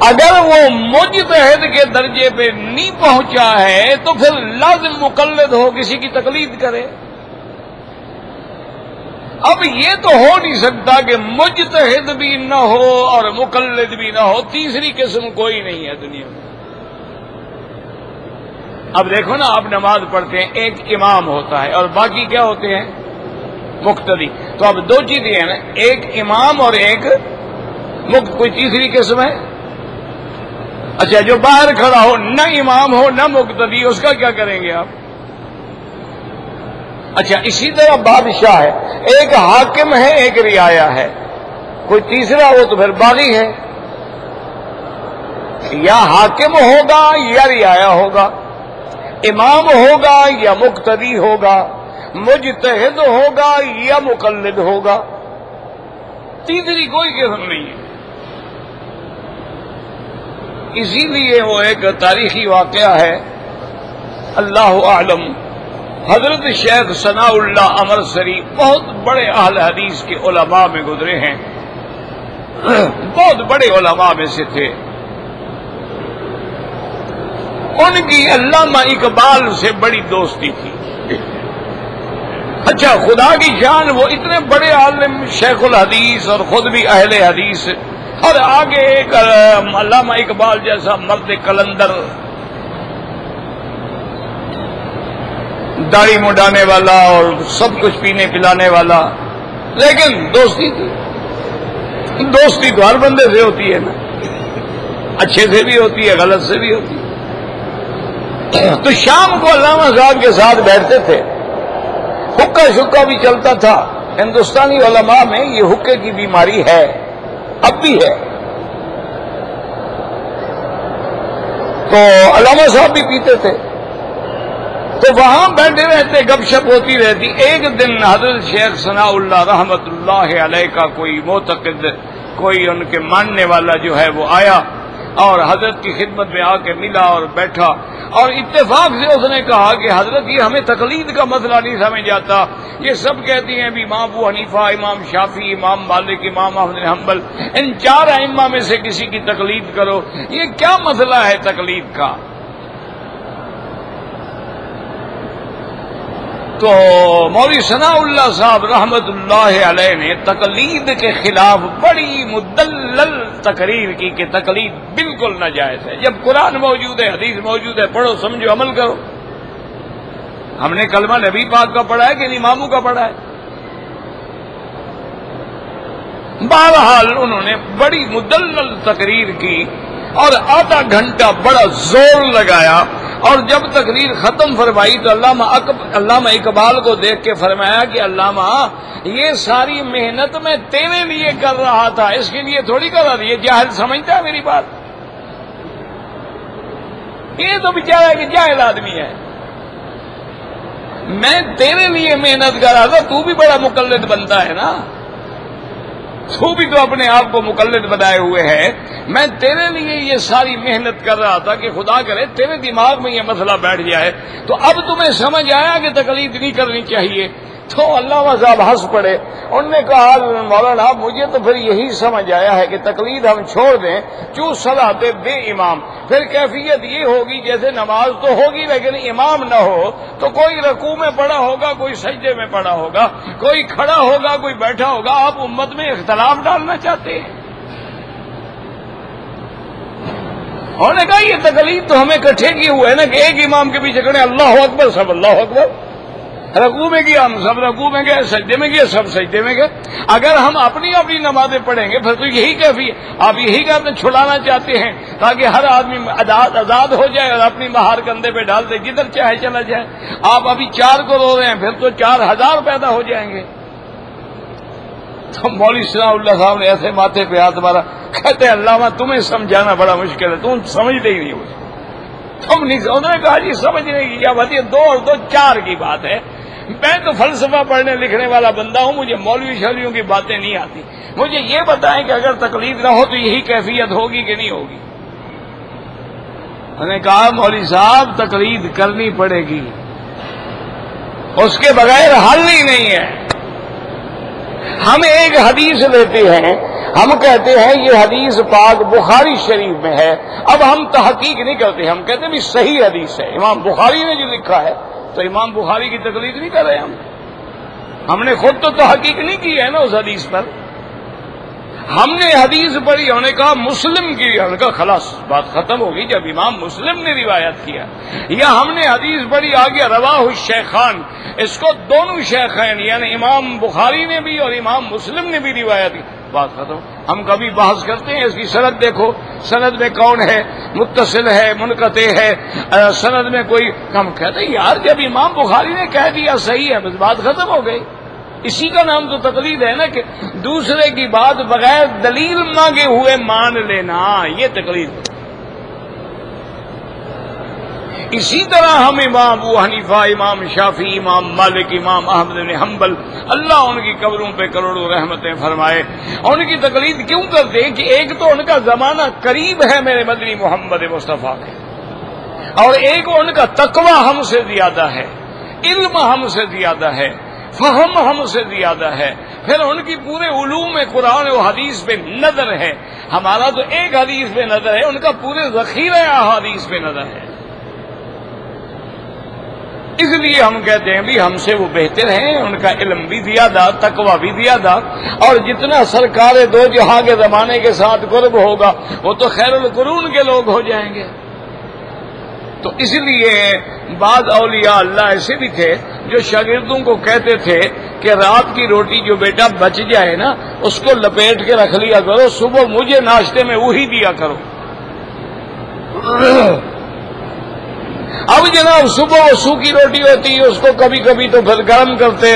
اگر وہ مجتہد کے درجے پہ نہیں پہنچا ہے تو پھر لازم مقلد ہو، کسی کی تقلید کرے. اب یہ تو ہو نہیں سکتا کہ مجتہد بھی نہ ہو اور مقلد بھی نہ ہو، تیسری قسم کوئی نہیں ہے دنیا میں. اب دیکھو نا، آپ نماز پڑھتے ہیں، ایک امام ہوتا ہے اور باقی کیا ہوتے ہیں؟ مقتدی. تو اب دو چیزیں ہیں نا، ایک امام اور ایک کوئی تیسری قسم ہے. اچھا، جو باہر کھڑا ہو، نہ امام ہو نہ مقتدی، اس کا کیا کریں گے آپ؟ اچھا، اسی طرح بادشاہ ہے، ایک حاکم ہے ایک رعایا ہے، کوئی تیسرا ہو تو پھر باغی ہے. یا حاکم ہوگا یا رعایا ہوگا، امام ہوگا یا مقتدی ہوگا، مجتہد ہوگا یا مقلد ہوگا، تیسری کوئی قسم نہیں ہے. اسی لیے وہ ایک تاریخی واقعہ ہے، اللہ اعلم، حضرت شیخ ثناء اللہ امرسری بہت بڑے اہل حدیث کے علماء میں گزرے ہیں، بہت بڑے علماء میں سے تھے. ان کی علامہ اقبال سے بڑی دوستی تھی. اچھا، خدا کی جان، وہ اتنے بڑے عالم شیخ الحدیث اور خود بھی اہل حدیث، اور آگے ایک علامہ اقبال جیسا مرد کلندر، داڑھی مڈانے والا اور سب کچھ پینے پلانے والا، لیکن دوستی تھی. دوستی تو ہر بندے سے ہوتی ہے نا، اچھے سے بھی ہوتی ہے، غلط سے بھی ہوتی ہے. تو شام کو علامہ صاحب کے ساتھ بیٹھتے تھے، حکا شکا بھی چلتا تھا. ہندوستانی علماء میں یہ حکے کی بیماری ہے، اب بھی ہے. تو علامہ صاحب بھی پیتے تھے، تو وہاں بیٹھے رہتے، گپ شپ ہوتی رہتی. ایک دن حضرت شیخ ثناء اللہ رحمت اللہ علیہ کا کوئی معتقد، کوئی ان کے ماننے والا جو ہے وہ آیا اور حضرت کی خدمت میں آ کے ملا اور بیٹھا، اور اتفاق سے اس نے کہا کہ حضرت یہ ہمیں تقلید کا مسئلہ نہیں سمجھ آتا. یہ سب کہتی ہیں بھی امام ابو حنیفہ، امام شافعی، امام مالک، امام احمد بن حنبل، ان چار ائمہ میں سے کسی کی تقلید کرو، یہ کیا مسئلہ ہے تقلید کا؟ تو مولوی ثناء اللہ صاحب رحمت اللہ علیہ نے تقلید کے خلاف بڑی مدلل تقریر کی کہ تقلید بالکل ناجائز ہے. جب قرآن موجود ہے، حدیث موجود ہے، پڑھو، سمجھو، عمل کرو. ہم نے کلمہ نبی پاک کا پڑھا ہے کہ اماموں کا پڑھا ہے؟ بہرحال انہوں نے بڑی مدلل تقریر کی اور آدھا گھنٹہ بڑا زور لگایا، اور جب تقریر ختم فرمائی تو علامہ اقبال کو دیکھ کے فرمایا کہ علامہ، یہ ساری محنت میں تیرے لیے کر رہا تھا، اس کے لیے تھوڑی کر رہا تھا. یہ جاہل سمجھتا ہے میری بات؟ یہ تو بیچارہ کہ جاہل آدمی ہے. میں تیرے لیے محنت کر رہا تھا، تو بھی بڑا مقلد بنتا ہے نا، تو بھی تو اپنے آپ کو مقلد بنائے ہوئے ہے. میں تیرے لیے یہ ساری محنت کر رہا تھا کہ خدا کرے تیرے دماغ میں یہ مسئلہ بیٹھ جائے. تو اب تمہیں سمجھ آیا کہ تقلید نہیں کرنی چاہیے. تو علامہ صاحب ہنس پڑے. انہوں نے کہا مولانا مجھے تو پھر یہی سمجھ آیا ہے کہ تقلید ہم چھوڑ دیں، چوں صلاۃ بے امام. پھر کیفیت یہ ہوگی جیسے نماز تو ہوگی لیکن امام نہ ہو، تو کوئی رکوع میں پڑا ہوگا، کوئی سجدے میں پڑا ہوگا، کوئی کھڑا ہوگا، کوئی بیٹھا ہوگا. آپ امت میں اختلاف ڈالنا چاہتے ہیں؟ انہوں نے کہا یہ تقلید تو ہمیں اکٹھے کیے ہوئے ہے نا کہ ایک امام کے پیچھے کھڑے اللہ اکبر سب اللہ اکبر، رکوع میں گیا ہم سب رکوع میں گئے، سجدے میں گئے سب سجدے میں گئے۔ اگر ہم اپنی اپنی نمازیں پڑھیں گے پھر تو یہی کیفیت، آپ یہی کرتے چھڑانا چاہتے ہیں تاکہ ہر آدمی آزاد ہو جائے اور اپنی مہار کندھے پہ ڈال دے جدھر چاہے چلا جائے۔ آپ ابھی 4 کو رو رہے ہیں پھر تو 4000 پیدا ہو جائیں گے۔ تو مولوی ثناء اللہ صاحب نے ایسے ماتھے پہ ہاتھ مارا، کہتے ہیں علامہ تمہیں سمجھانا بڑا مشکل ہے، تم سمجھتے ہی نہیں مجھے، تم نہیں۔ انہوں نے کہا جی سمجھنے کی کیا بات ہے، 2 اور 2 4 کی بات ہے، میں تو فلسفہ پڑھنے لکھنے والا بندہ ہوں، مجھے مولوی شولیوں کی باتیں نہیں آتی، مجھے یہ بتائیں کہ اگر تقلید نہ ہو تو یہی کیفیت ہوگی کہ نہیں ہوگی؟ انہوں نے کہا مولوی صاحب تقلید کرنی پڑے گی، اس کے بغیر حل ہی نہیں ہے۔ ہم ایک حدیث لیتے ہیں، ہم کہتے ہیں یہ حدیث پاک بخاری شریف میں ہے، اب ہم تحقیق نہیں کرتے، ہم کہتے ہیں بھی صحیح حدیث ہے، امام بخاری نے جو لکھا ہے، تو امام بخاری کی تقلید نہیں کر رہے ہم نے خود تو تحقیق نہیں کی ہے نا اس حدیث پر، ہم نے حدیث پڑھی، ہم نے کہا مسلم کی، ہم نے کہا خلاص بات ختم ہوگی جب امام مسلم نے روایت کیا، یا ہم نے حدیث پڑھی آگے رواہ الشیخان، اس کو دونوں شیخین یعنی امام بخاری نے بھی اور امام مسلم نے بھی روایت کی، بات ختم۔ ہم کبھی بحث کرتے ہیں اس کی سند دیکھو، سند میں کون ہے، متصل ہے منقطع ہے، سند میں کوئی، ہم کہتے ہیں یار جب امام بخاری نے کہہ دیا صحیح ہے بس بات ختم ہو گئی۔ اسی کا نام تو تقلید ہے نا کہ دوسرے کی بات بغیر دلیل مانگے ہوئے مان لینا، یہ تقلید۔ اسی طرح ہم امام ابو حنیفہ، امام شافعی، امام مالک، امام احمد بن حنبل، اللہ ان کی قبروں پہ کروڑوں رحمتیں فرمائے، ان کی تقلید کیوں کرتے ہیں کہ ایک تو ان کا زمانہ قریب ہے میرے مدنی محمد مصطفیٰ کے، اور ایک ان کا تقوی ہم سے زیادہ ہے، علم ہم سے زیادہ ہے، فہم ہم سے زیادہ ہے، پھر ان کی پورے علوم قرآن و حدیث پہ نظر ہے، ہمارا تو ایک حدیث پہ نظر ہے، ان کا پورے ذخیرہ احادیث پہ نظر ہے۔ اس لیے ہم کہتے ہیں بھی ہم سے وہ بہتر ہیں، ان کا علم بھی زیادہ، تقوی بھی زیادہ، اور جتنا سرکار دو جہاں کے زمانے کے ساتھ قرب ہوگا وہ تو خیر القرون کے لوگ ہو جائیں گے۔ تو اس لیے بعض اولیاء اللہ ایسے بھی تھے جو شاگردوں کو کہتے تھے کہ رات کی روٹی جو بیٹا بچ جائے نا اس کو لپیٹ کے رکھ لیا کرو، صبح مجھے ناشتے میں وہی دیا کرو۔ اب جناب صبح وہ سوکھی روٹی ہوتی ہے، اس کو کبھی کبھی تو پھر گرم کرتے،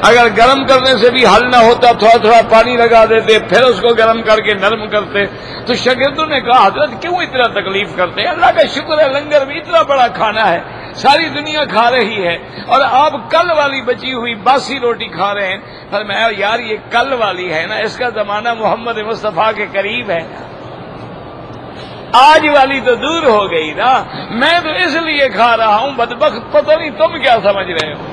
اگر گرم کرنے سے بھی حل نہ ہوتا تھوڑا تھوڑا پانی لگا دیتے، پھر اس کو گرم کر کے نرم کرتے۔ تو شاگردوں نے کہا حضرت کیوں اتنا تکلیف کرتے ہیں، اللہ کا شکر ہے لنگر میں اتنا بڑا کھانا ہے، ساری دنیا کھا رہی ہے، اور آپ کل والی بچی ہوئی باسی روٹی کھا رہے ہیں۔ فرمایا یار یہ کل والی ہے نا، اس کا زمانہ محمد مصطفیٰ کے قریب ہے، آج والی تو دور ہو گئی نا، میں تو اس لیے کھا رہا ہوں، بدبخت پتہ نہیں تم کیا سمجھ رہے ہو۔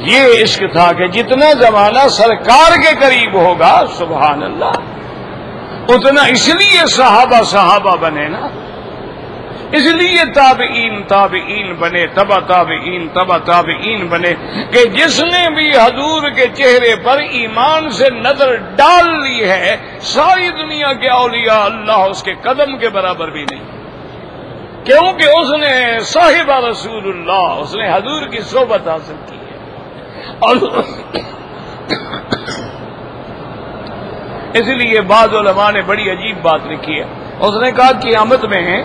یہ عشق تھا کہ جتنا زمانہ سرکار کے قریب ہوگا سبحان اللہ اتنا، اس لیے صحابہ صحابہ بنے نا، اس لیے تابعین تابعین بنے، تبع تابعین تبع تابعین بنے، کہ جس نے بھی حضور کے چہرے پر ایمان سے نظر ڈال لی ہے ساری دنیا کے اولیاء اللہ اس کے قدم کے برابر بھی نہیں، کیونکہ اس نے صاحب رسول اللہ، اس نے حضور کی صحبت حاصل کی ہے۔ اور اس لیے بعض علماء نے بڑی عجیب بات لکھی ہے، اس نے کہا قیامت میں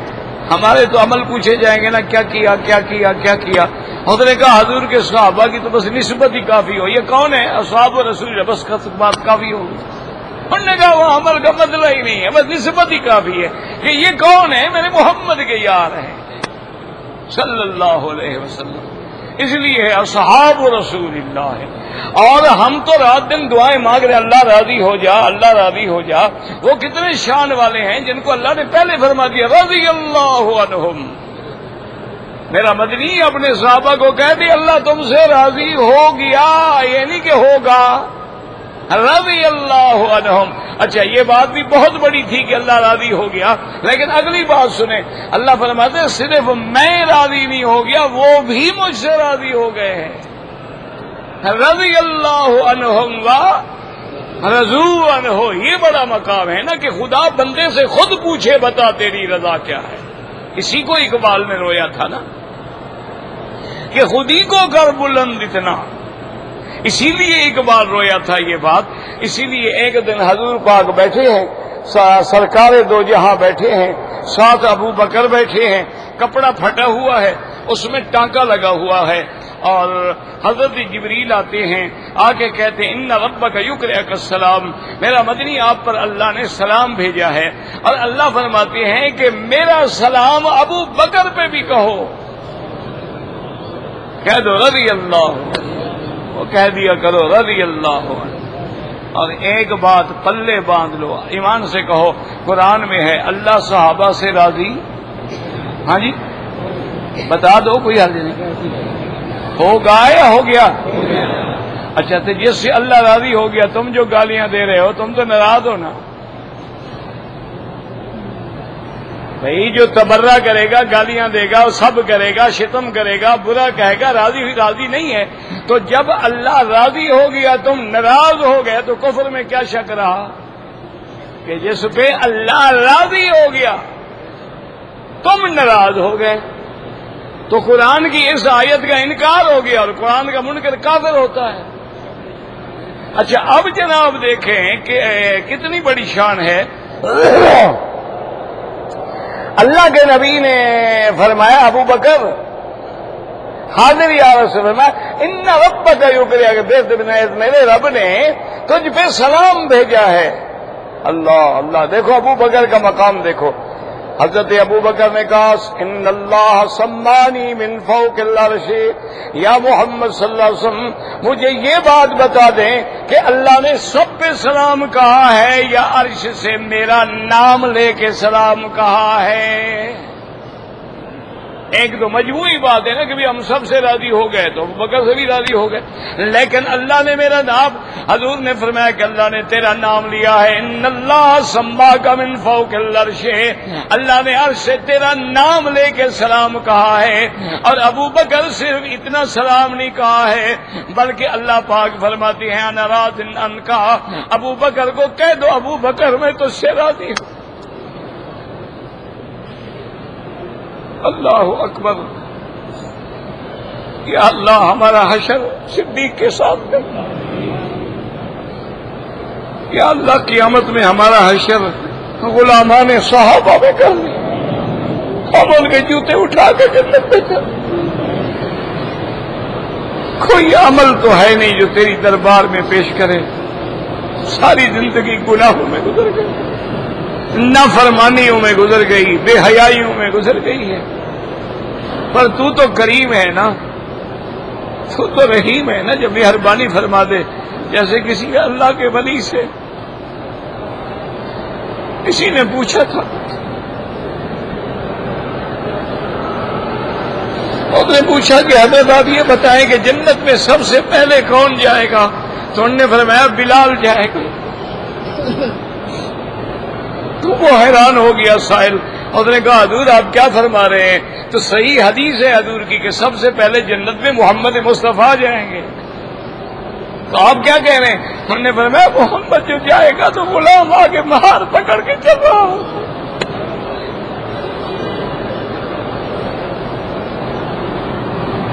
ہمارے تو عمل پوچھے جائیں گے نا، کیا کیا کیا کیا کیا کیا۔ اس نے کہا حضور کے صحابہ کی تو بس نسبت ہی کافی ہو، یہ کون ہے اصحاب رسول، بس بات کافی ہوگی۔ انہوں نے کہا وہ عمل کا بدلہ ہی نہیں ہے، بس نسبت ہی کافی ہے کہ یہ کون ہے، میرے محمد کے یار ہیں صلی اللہ علیہ وسلم، اس لیے اصحاب رسول اللہ ہے۔ اور ہم تو رات دن دعائیں مانگ رہے اللہ راضی ہو جا، اللہ راضی ہو جا، وہ کتنے شان والے ہیں جن کو اللہ نے پہلے فرما دیا رضی اللہ عنہم۔ میرا مدنی اپنے صحابہ کو کہہ دی اللہ تم سے راضی ہو گیا، یہ نہیں کہ ہوگا، رضی اللہ عنہم۔ اچھا یہ بات بھی بہت بڑی تھی کہ اللہ راضی ہو گیا، لیکن اگلی بات سنیں، اللہ فرماتے ہیں صرف میں راضی نہیں ہو گیا وہ بھی مجھ سے راضی ہو گئے ہیں، رضی اللہ عنہم رضو عنہ، یہ بڑا مقام ہے نا کہ خدا بندے سے خود پوچھے بتا تیری رضا کیا ہے. اسی کو اقبال نے رویا تھا نا کہ خود ہی کو کر بلند اتنا. اسی لیے اقبال رویا تھا یہ بات. اسی لیے ایک دن حضور پاک بیٹھے ہیں، سرکار دو جہاں بیٹھے ہیں، ساتھ ابو بکر بیٹھے ہیں، کپڑا پھٹا ہوا ہے، اس میں ٹانکا لگا ہوا ہے، اور حضرت جبریل آتے ہیں، آ کے کہتے ہیں ان ربک یقرئک السلام، میرا مدنی آپ پر اللہ نے سلام بھیجا ہے. اور اللہ فرماتے ہیں کہ میرا سلام ابو بکر پہ بھی کہو، کہہ دو رضی اللہ، وہ کہہ دیا کرو رضی اللہ. اور ایک بات پلے باندھ لو، ایمان سے کہو، قرآن میں ہے اللہ صحابہ سے راضی. ہاں جی بتا دو، کوئی حل نہیں. ہوگا یا ہو گیا؟ اچھا تو جس سے اللہ راضی ہو گیا، تم جو گالیاں دے رہے ہو تم تو ناراض ہو نا. بھائی جو تبرہ کرے گا، گالیاں دے گا، سب کرے گا، شتم کرے گا، برا کہے گا، راضی نہیں ہے. تو جب اللہ راضی ہو گیا تم ناراض ہو گئے تو کفر میں کیا شک رہا کہ جس پہ اللہ راضی ہو گیا تم ناراض ہو گئے. تو قرآن کی اس آیت کا انکار ہو گیا اور قرآن کا منکر کافر ہوتا ہے. اچھا اب جناب دیکھیں کہ کتنی بڑی شان ہے. اللہ کے نبی نے فرمایا ابو بکر حاضر یا رسول اللہ ان ربک یقرئک، میرے رب نے تجھ پہ سلام بھیجا ہے. اللہ اللہ، دیکھو ابو بکر کا مقام دیکھو. حضرت ابو بکر نے کہا ان اللہ سمانی من فوق العرش، یا محمد صلی اللہ علیہ وسلم مجھے یہ بات بتا دیں کہ اللہ نے سب پہ سلام کہا ہے یا عرش سے میرا نام لے کے سلام کہا ہے. ایک تو مجموعی بات ہے نا کہ بھی ہم سب سے راضی ہو گئے تو ابو بکر سے بھی راضی ہو گئے، لیکن اللہ نے میرا نام، حضور نے فرمایا کہ اللہ نے تیرا نام لیا ہے. ان اللہ سماک من فوق العرش، اللہ نے عرش سے تیرا نام لے کے سلام کہا ہے. اور ابو بکر صرف اتنا سلام نہیں کہا ہے بلکہ اللہ پاک فرماتے ہیں انا راض عنک، ابو بکر کو کہہ دو ابو بکر میں تو سے راضی ہوں. اللہ اکبر. یا اللہ ہمارا حشر صدیق کے ساتھ کرنا. یا اللہ قیامت میں ہمارا حشر غلامان صحابہ میں کرنا، ہم ان کے جوتے اٹھا کے جنت میں چل. کوئی عمل تو ہے نہیں جو تیری دربار میں پیش کرے. ساری زندگی گناہوں میں گزر گئی، نافرمانیوں میں گزر گئی، بے حیائیوں میں گزر گئی ہے. پر تو تو کریم ہے نا، تو تو رحیم ہے نا، جو مہربانی فرما دے. جیسے کسی اللہ کے ولی سے کسی نے پوچھا تھا، اس نے پوچھا کہ حضرت آپ یہ بتائیں کہ جنت میں سب سے پہلے کون جائے گا؟ تو انہوں نے فرمایا بلال جائے گا. تو وہ حیران ہو گیا سائل. اس نے کہا حضور آپ کیا فرما رہے ہیں؟ تو صحیح حدیث ہے حضور کی کہ سب سے پہلے جنت میں محمد مصطفیٰ جائیں گے. تو آپ کیا کہہ رہے ہیں؟ انہوں نے فرمایا محمد جو جائے گا تو غلام آگے مہار پکڑ کے چل رہا ہوں.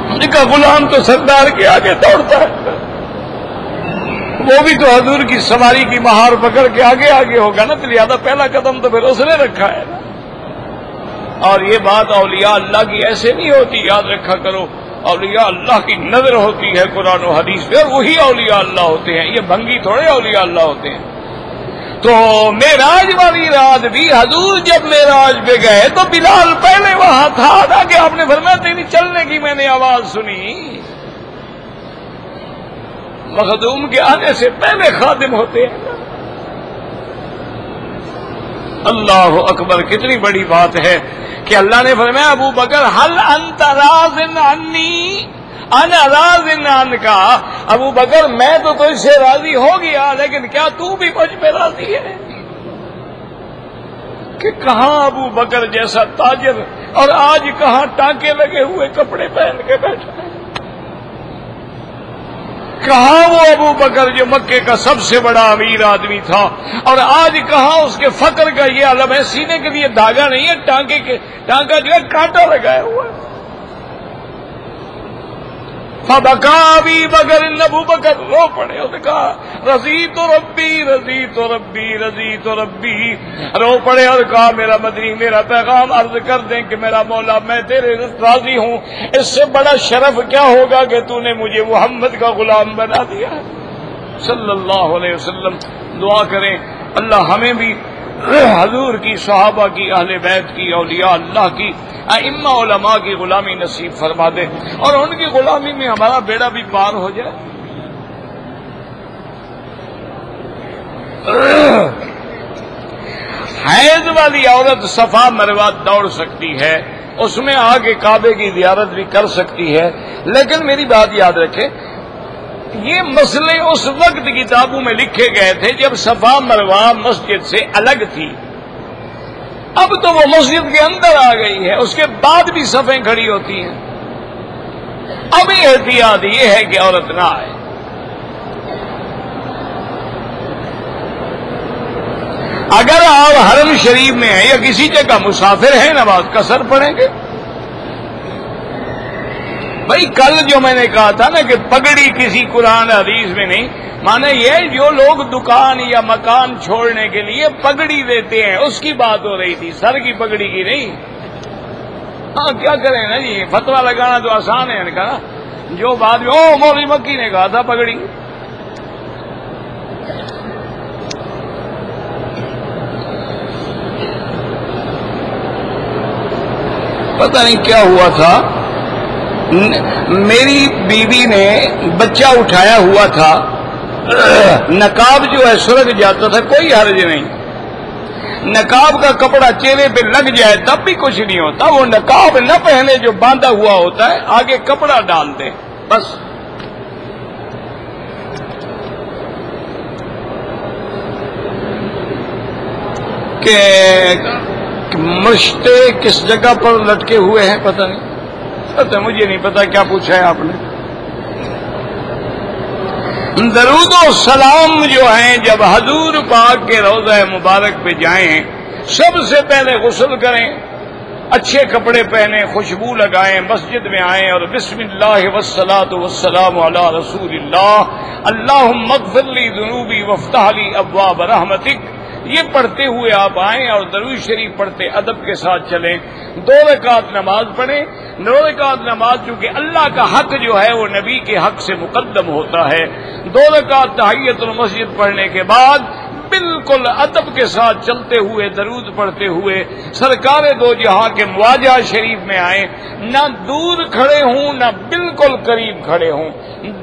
ان کا غلام تو سردار کے آگے دوڑتا ہے، وہ بھی تو حضور کی سواری کی مہار پکڑ کے آگے آگے ہوگا نا. تو لہٰذا پہلا قدم تو پھر اس نے رکھا ہے نا. اور یہ بات اولیاء اللہ کی ایسے نہیں ہوتی، یاد رکھا کرو. اولیاء اللہ کی نظر ہوتی ہے قرآن و حدیث پہ، وہی اولیاء اللہ ہوتے ہیں. یہ بھنگی تھوڑے اولیاء اللہ ہوتے ہیں. تو معراج والی رات بھی حضور جب معراج پہ گئے تو بلال پہلے وہاں تھا نا، کہ آپ نے فرمایا تیری چلنے کی میں نے آواز سنی. مخدوم کے آنے سے پہلے خادم ہوتے ہیں. اللہ اکبر. کتنی بڑی بات ہے کہ اللہ نے فرمایا ابو بکر حل انت راض عنی انا راض عنک. ابو بکر میں تو تجھ سے راضی ہو گیا، لیکن کیا تو بھی مجھ پہ راضی ہے؟ کہ کہاں ابو بکر جیسا تاجر اور آج کہاں ٹانکے لگے ہوئے کپڑے پہن کے بیٹھا ہے. کہاں وہ ابو بکر جو مکے کا سب سے بڑا امیر آدمی تھا، اور آج کہاں اس کے فقر کا یہ عالم ہے، سینے کے لیے دھاگا نہیں ہے، ٹانکا جو ہے کانٹا لگایا ہوا ہے۔ فبکا ابی بکر، ابو بکر رو پڑے، اس نے کہا رضیت ربی رضیت ربی رضیت ربی، رو پڑے اور کہا میرا مدنی میرا پیغام عرض کر دیں کہ میرا مولا میں تیرے راضی ہوں، اس سے بڑا شرف کیا ہوگا کہ تو نے مجھے محمد کا غلام بنا دیا صلی اللہ علیہ وسلم۔ دعا کریں اللہ ہمیں بھی حضور کی، صحابہ کی، اہل بیت کی، اولیاء اللہ کی، ائمہ علماء کی غلامی نصیب فرما دے، اور ان کی غلامی میں ہمارا بیڑا بھی پار ہو جائے۔ حیض والی عورت صفا مروہ دوڑ سکتی ہے، اس میں آ کے کعبے کی زیارت بھی کر سکتی ہے، لیکن میری بات یاد رکھے، یہ مسئلے اس وقت کتابوں میں لکھے گئے تھے جب صفا مروہ مسجد سے الگ تھی، اب تو وہ مسجد کے اندر آ گئی ہے، اس کے بعد بھی صفیں کھڑی ہوتی ہیں۔ اب احتیاط یہ ہے کہ عورت نہ آئے۔ اگر آپ حرم شریف میں ہیں یا کسی جگہ مسافر ہیں، نماز قصر پڑھیں گے۔ بھائی کل جو میں نے کہا تھا نا کہ پگڑی کسی قرآن حدیث میں نہیں، مانا یہ جو لوگ دکان یا مکان چھوڑنے کے لیے پگڑی دیتے ہیں اس کی بات ہو رہی تھی، سر کی پگڑی کی نہیں۔ ہاں کیا کریں نا جی، فتویٰ لگانا تو آسان ہے نا، جو بات مولوی مکی نے کہا تھا پگڑی۔ پتہ نہیں کیا ہوا تھا، میری بیوی نے بچہ اٹھایا ہوا تھا، نقاب جو ہے سرک جاتا تھا، کوئی حرج نہیں، نقاب کا کپڑا چہرے پہ لگ جائے تب بھی کچھ نہیں ہوتا، وہ نقاب نہ پہنے جو باندھا ہوا ہوتا ہے، آگے کپڑا ڈال دیں بس۔ کہ مشتے کس جگہ پر لٹکے ہوئے ہیں پتہ نہیں، مجھے نہیں پتا کیا پوچھا ہے آپ نے۔ درود و سلام جو ہیں جب حضور پاک کے روضہ مبارک پہ جائیں، سب سے پہلے غسل کریں، اچھے کپڑے پہنیں، خوشبو لگائیں، مسجد میں آئیں اور بسم اللہ والصلاۃ والسلام علی رسول اللہ، اللہم اغفر لی ذنوبی وافتح لی ابواب رحمتک، یہ پڑھتے ہوئے آپ آئیں اور درود شریف پڑھتے ادب کے ساتھ چلیں۔ 2 رکعت نماز پڑھیں۔ 9 رکعت نماز چونکہ اللہ کا حق جو ہے وہ نبی کے حق سے مقدم ہوتا ہے، 2 رکعت تحیۃ المسجد پڑھنے کے بعد بالکل ادب کے ساتھ چلتے ہوئے درود پڑھتے ہوئے سرکار دو جہاں کے مواجہ شریف میں آئیں، نہ دور کھڑے ہوں نہ بالکل قریب کھڑے ہوں،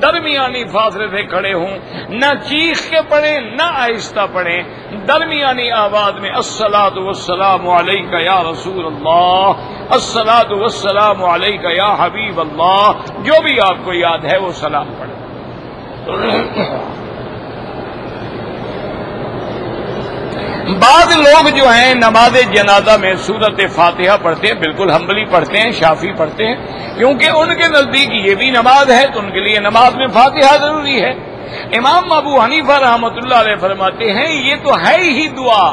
درمیانی فاصلے سے کھڑے ہوں، نہ چیخ کے پڑھیں نہ آہستہ پڑھیں، درمیانی آواز میں الصلاۃ والسلام علیک یا رسول اللہ، الصلاۃ والسلام علیک یا حبیب اللہ، جو بھی آپ کو یاد ہے وہ سلام پڑھیں۔ بعض لوگ جو ہیں نماز جنازہ میں سورت فاتحہ پڑھتے ہیں، بالکل حنبلی پڑھتے ہیں، شافعی پڑھتے ہیں، کیونکہ ان کے نزدیک یہ بھی نماز ہے تو ان کے لیے نماز میں فاتحہ ضروری ہے۔ امام ابو حنیفہ رحمۃ اللہ علیہ فرماتے ہیں یہ تو ہے ہی دعا،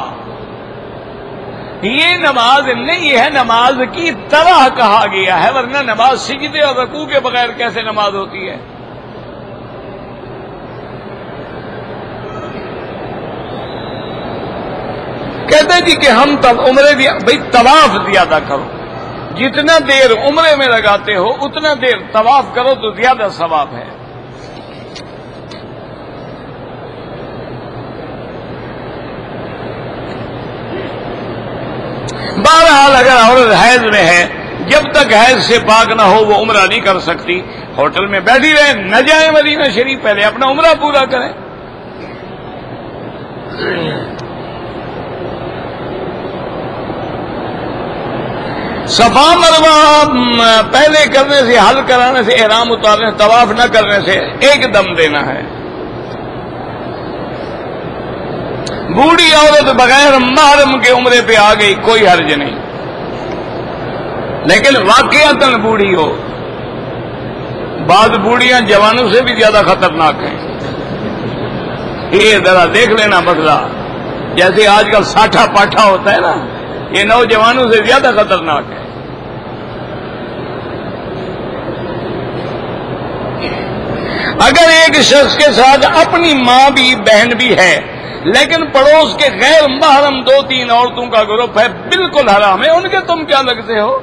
یہ نماز نہیں، یہ ہے نماز کی طرح کہا گیا ہے، ورنہ نماز سجدے اور رکوع کے بغیر کیسے نماز ہوتی ہے؟ کہتے جی کہ ہم تب عمرے بھی بھائی طواف زیادہ کرو، جتنا دیر عمرے میں لگاتے ہو اتنا دیر طواف کرو تو زیادہ ثواب ہے۔ بہرحال اگر عورت حیض میں ہے، جب تک حیض سے پاک نہ ہو وہ عمرہ نہیں کر سکتی، ہوٹل میں بیٹھی رہے، نہ جائیں مدینہ شریف، پہلے اپنا عمرہ پورا کریں۔ صفا مروہ پہلے کرنے سے، حل کرانے سے، احرام اتارنے، طواف نہ کرنے سے ایک دم دینا ہے۔ بوڑھی عورت بغیر محرم کے عمرے پہ آ گئی، کوئی حرج نہیں، لیکن واقعتاً بوڑھی ہو، بعض بوڑھیاں جوانوں سے بھی زیادہ خطرناک ہیں. یہ ذرا دیکھ لینا مسئلہ. جیسے آج کل ساٹھا پاٹھا ہوتا ہے نا، یہ نوجوانوں سے زیادہ خطرناک ہے. اگر ایک شخص کے ساتھ اپنی ماں بھی بہن بھی ہے لیکن پڑوس کے غیر محرم 2-3 عورتوں کا گروپ ہے، بالکل حرام ہے. ان کے تم کیا لگتے ہو؟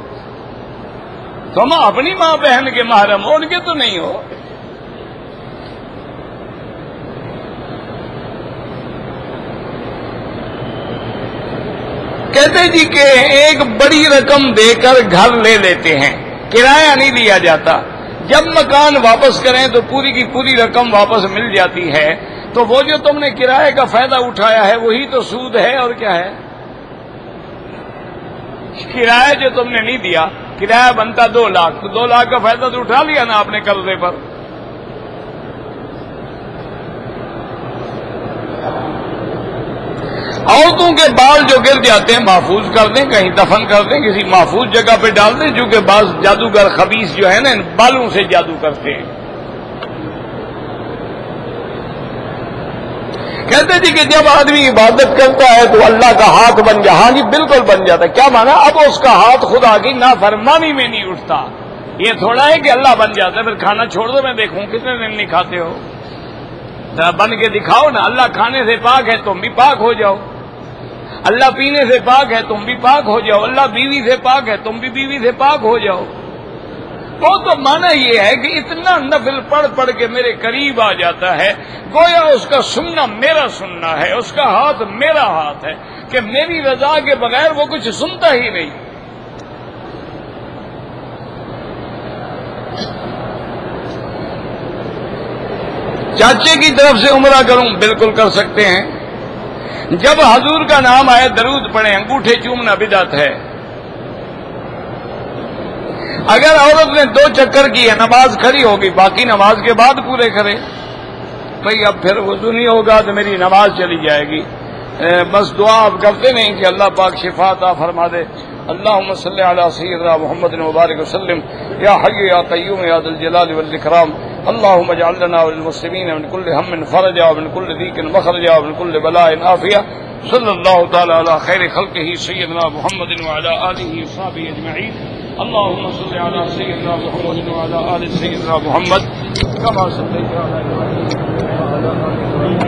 تم اپنی ماں بہن کے محرم ہو، ان کے تو نہیں ہو. کہتے جی کہ ایک بڑی رقم دے کر گھر لے لیتے ہیں، کرایہ نہیں لیا جاتا. جب مکان واپس کریں تو پوری کی پوری رقم واپس مل جاتی ہے. تو وہ جو تم نے کرایے کا فائدہ اٹھایا ہے وہی تو سود ہے. اور کیا ہے؟ کرایہ جو تم نے نہیں دیا، کرایہ بنتا 2 لاکھ، تو 2 لاکھ کا فائدہ تو اٹھا لیا نا آپ نے قرضے پر. عورتوں کے بال جو گر جاتے ہیں محفوظ کر دیں، کہیں دفن کر دیں، کسی محفوظ جگہ پہ ڈال دیں. جو کہ بعض جادوگر خبیث جو ہے نا ان بالوں سے جادو کرتے ہیں. کہتے جی کہ جب آدمی عبادت کرتا ہے تو اللہ کا ہاتھ بن جائے. ہاں جی بالکل بن جاتا ہے. کیا مانا؟ اب اس کا ہاتھ خدا کی نافرمانی میں نہیں اٹھتا. یہ تھوڑا ہے کہ اللہ بن جاتا ہے. پھر کھانا چھوڑ دو، میں دیکھوں کتنے دن نہیں کھاتے ہو. بن کے دکھاؤ نا. اللہ کھانے سے پاک ہے، تم بھی پاک ہو جاؤ. اللہ پینے سے پاک ہے، تم بھی پاک ہو جاؤ. اللہ بیوی سے پاک ہے، تم بھی بیوی سے پاک ہو جاؤ. وہ تو مانا یہ ہے کہ اتنا نفل پڑھ پڑھ کے میرے قریب آ جاتا ہے، گویا اس کا سننا میرا سننا ہے، اس کا ہاتھ میرا ہاتھ ہے، کہ میری رضا کے بغیر وہ کچھ سنتا ہی نہیں. چاچے کی طرف سے عمرہ کروں، بالکل کر سکتے ہیں. جب حضور کا نام آئے درود پڑھیں. انگوٹھے چومنا بدعت ہے. اگر عورت نے 2 چکر کی ہے، نماز کھڑی ہوگی، باقی نماز کے بعد پورے کرے. بھئی اب پھر وضو نہیں ہوگا تو میری نماز چلی جائے گی. بس دعا آپ کرتے نہیں کہ اللہ پاک شفا عطا فرما دے. اللہم صلی علی سیدنا محمد مبارک وسلم یا حی یا قیوم یا ذی الجلال والاکرام. اللہم اجعل لنا وللمسلمین من کل ہم فرجا ومن کل ضیق مخرجا ومن کل بلاء عافیہ. صلی اللہ تعالی علی خیر خلقہ سیدنا محمد وعلی آلہ وصحبہ اجمعین. اللهم صل على سيدنا محمد وعلى آل سيدنا محمد كما صليت على إبراهيم وعلى آل إبراهيم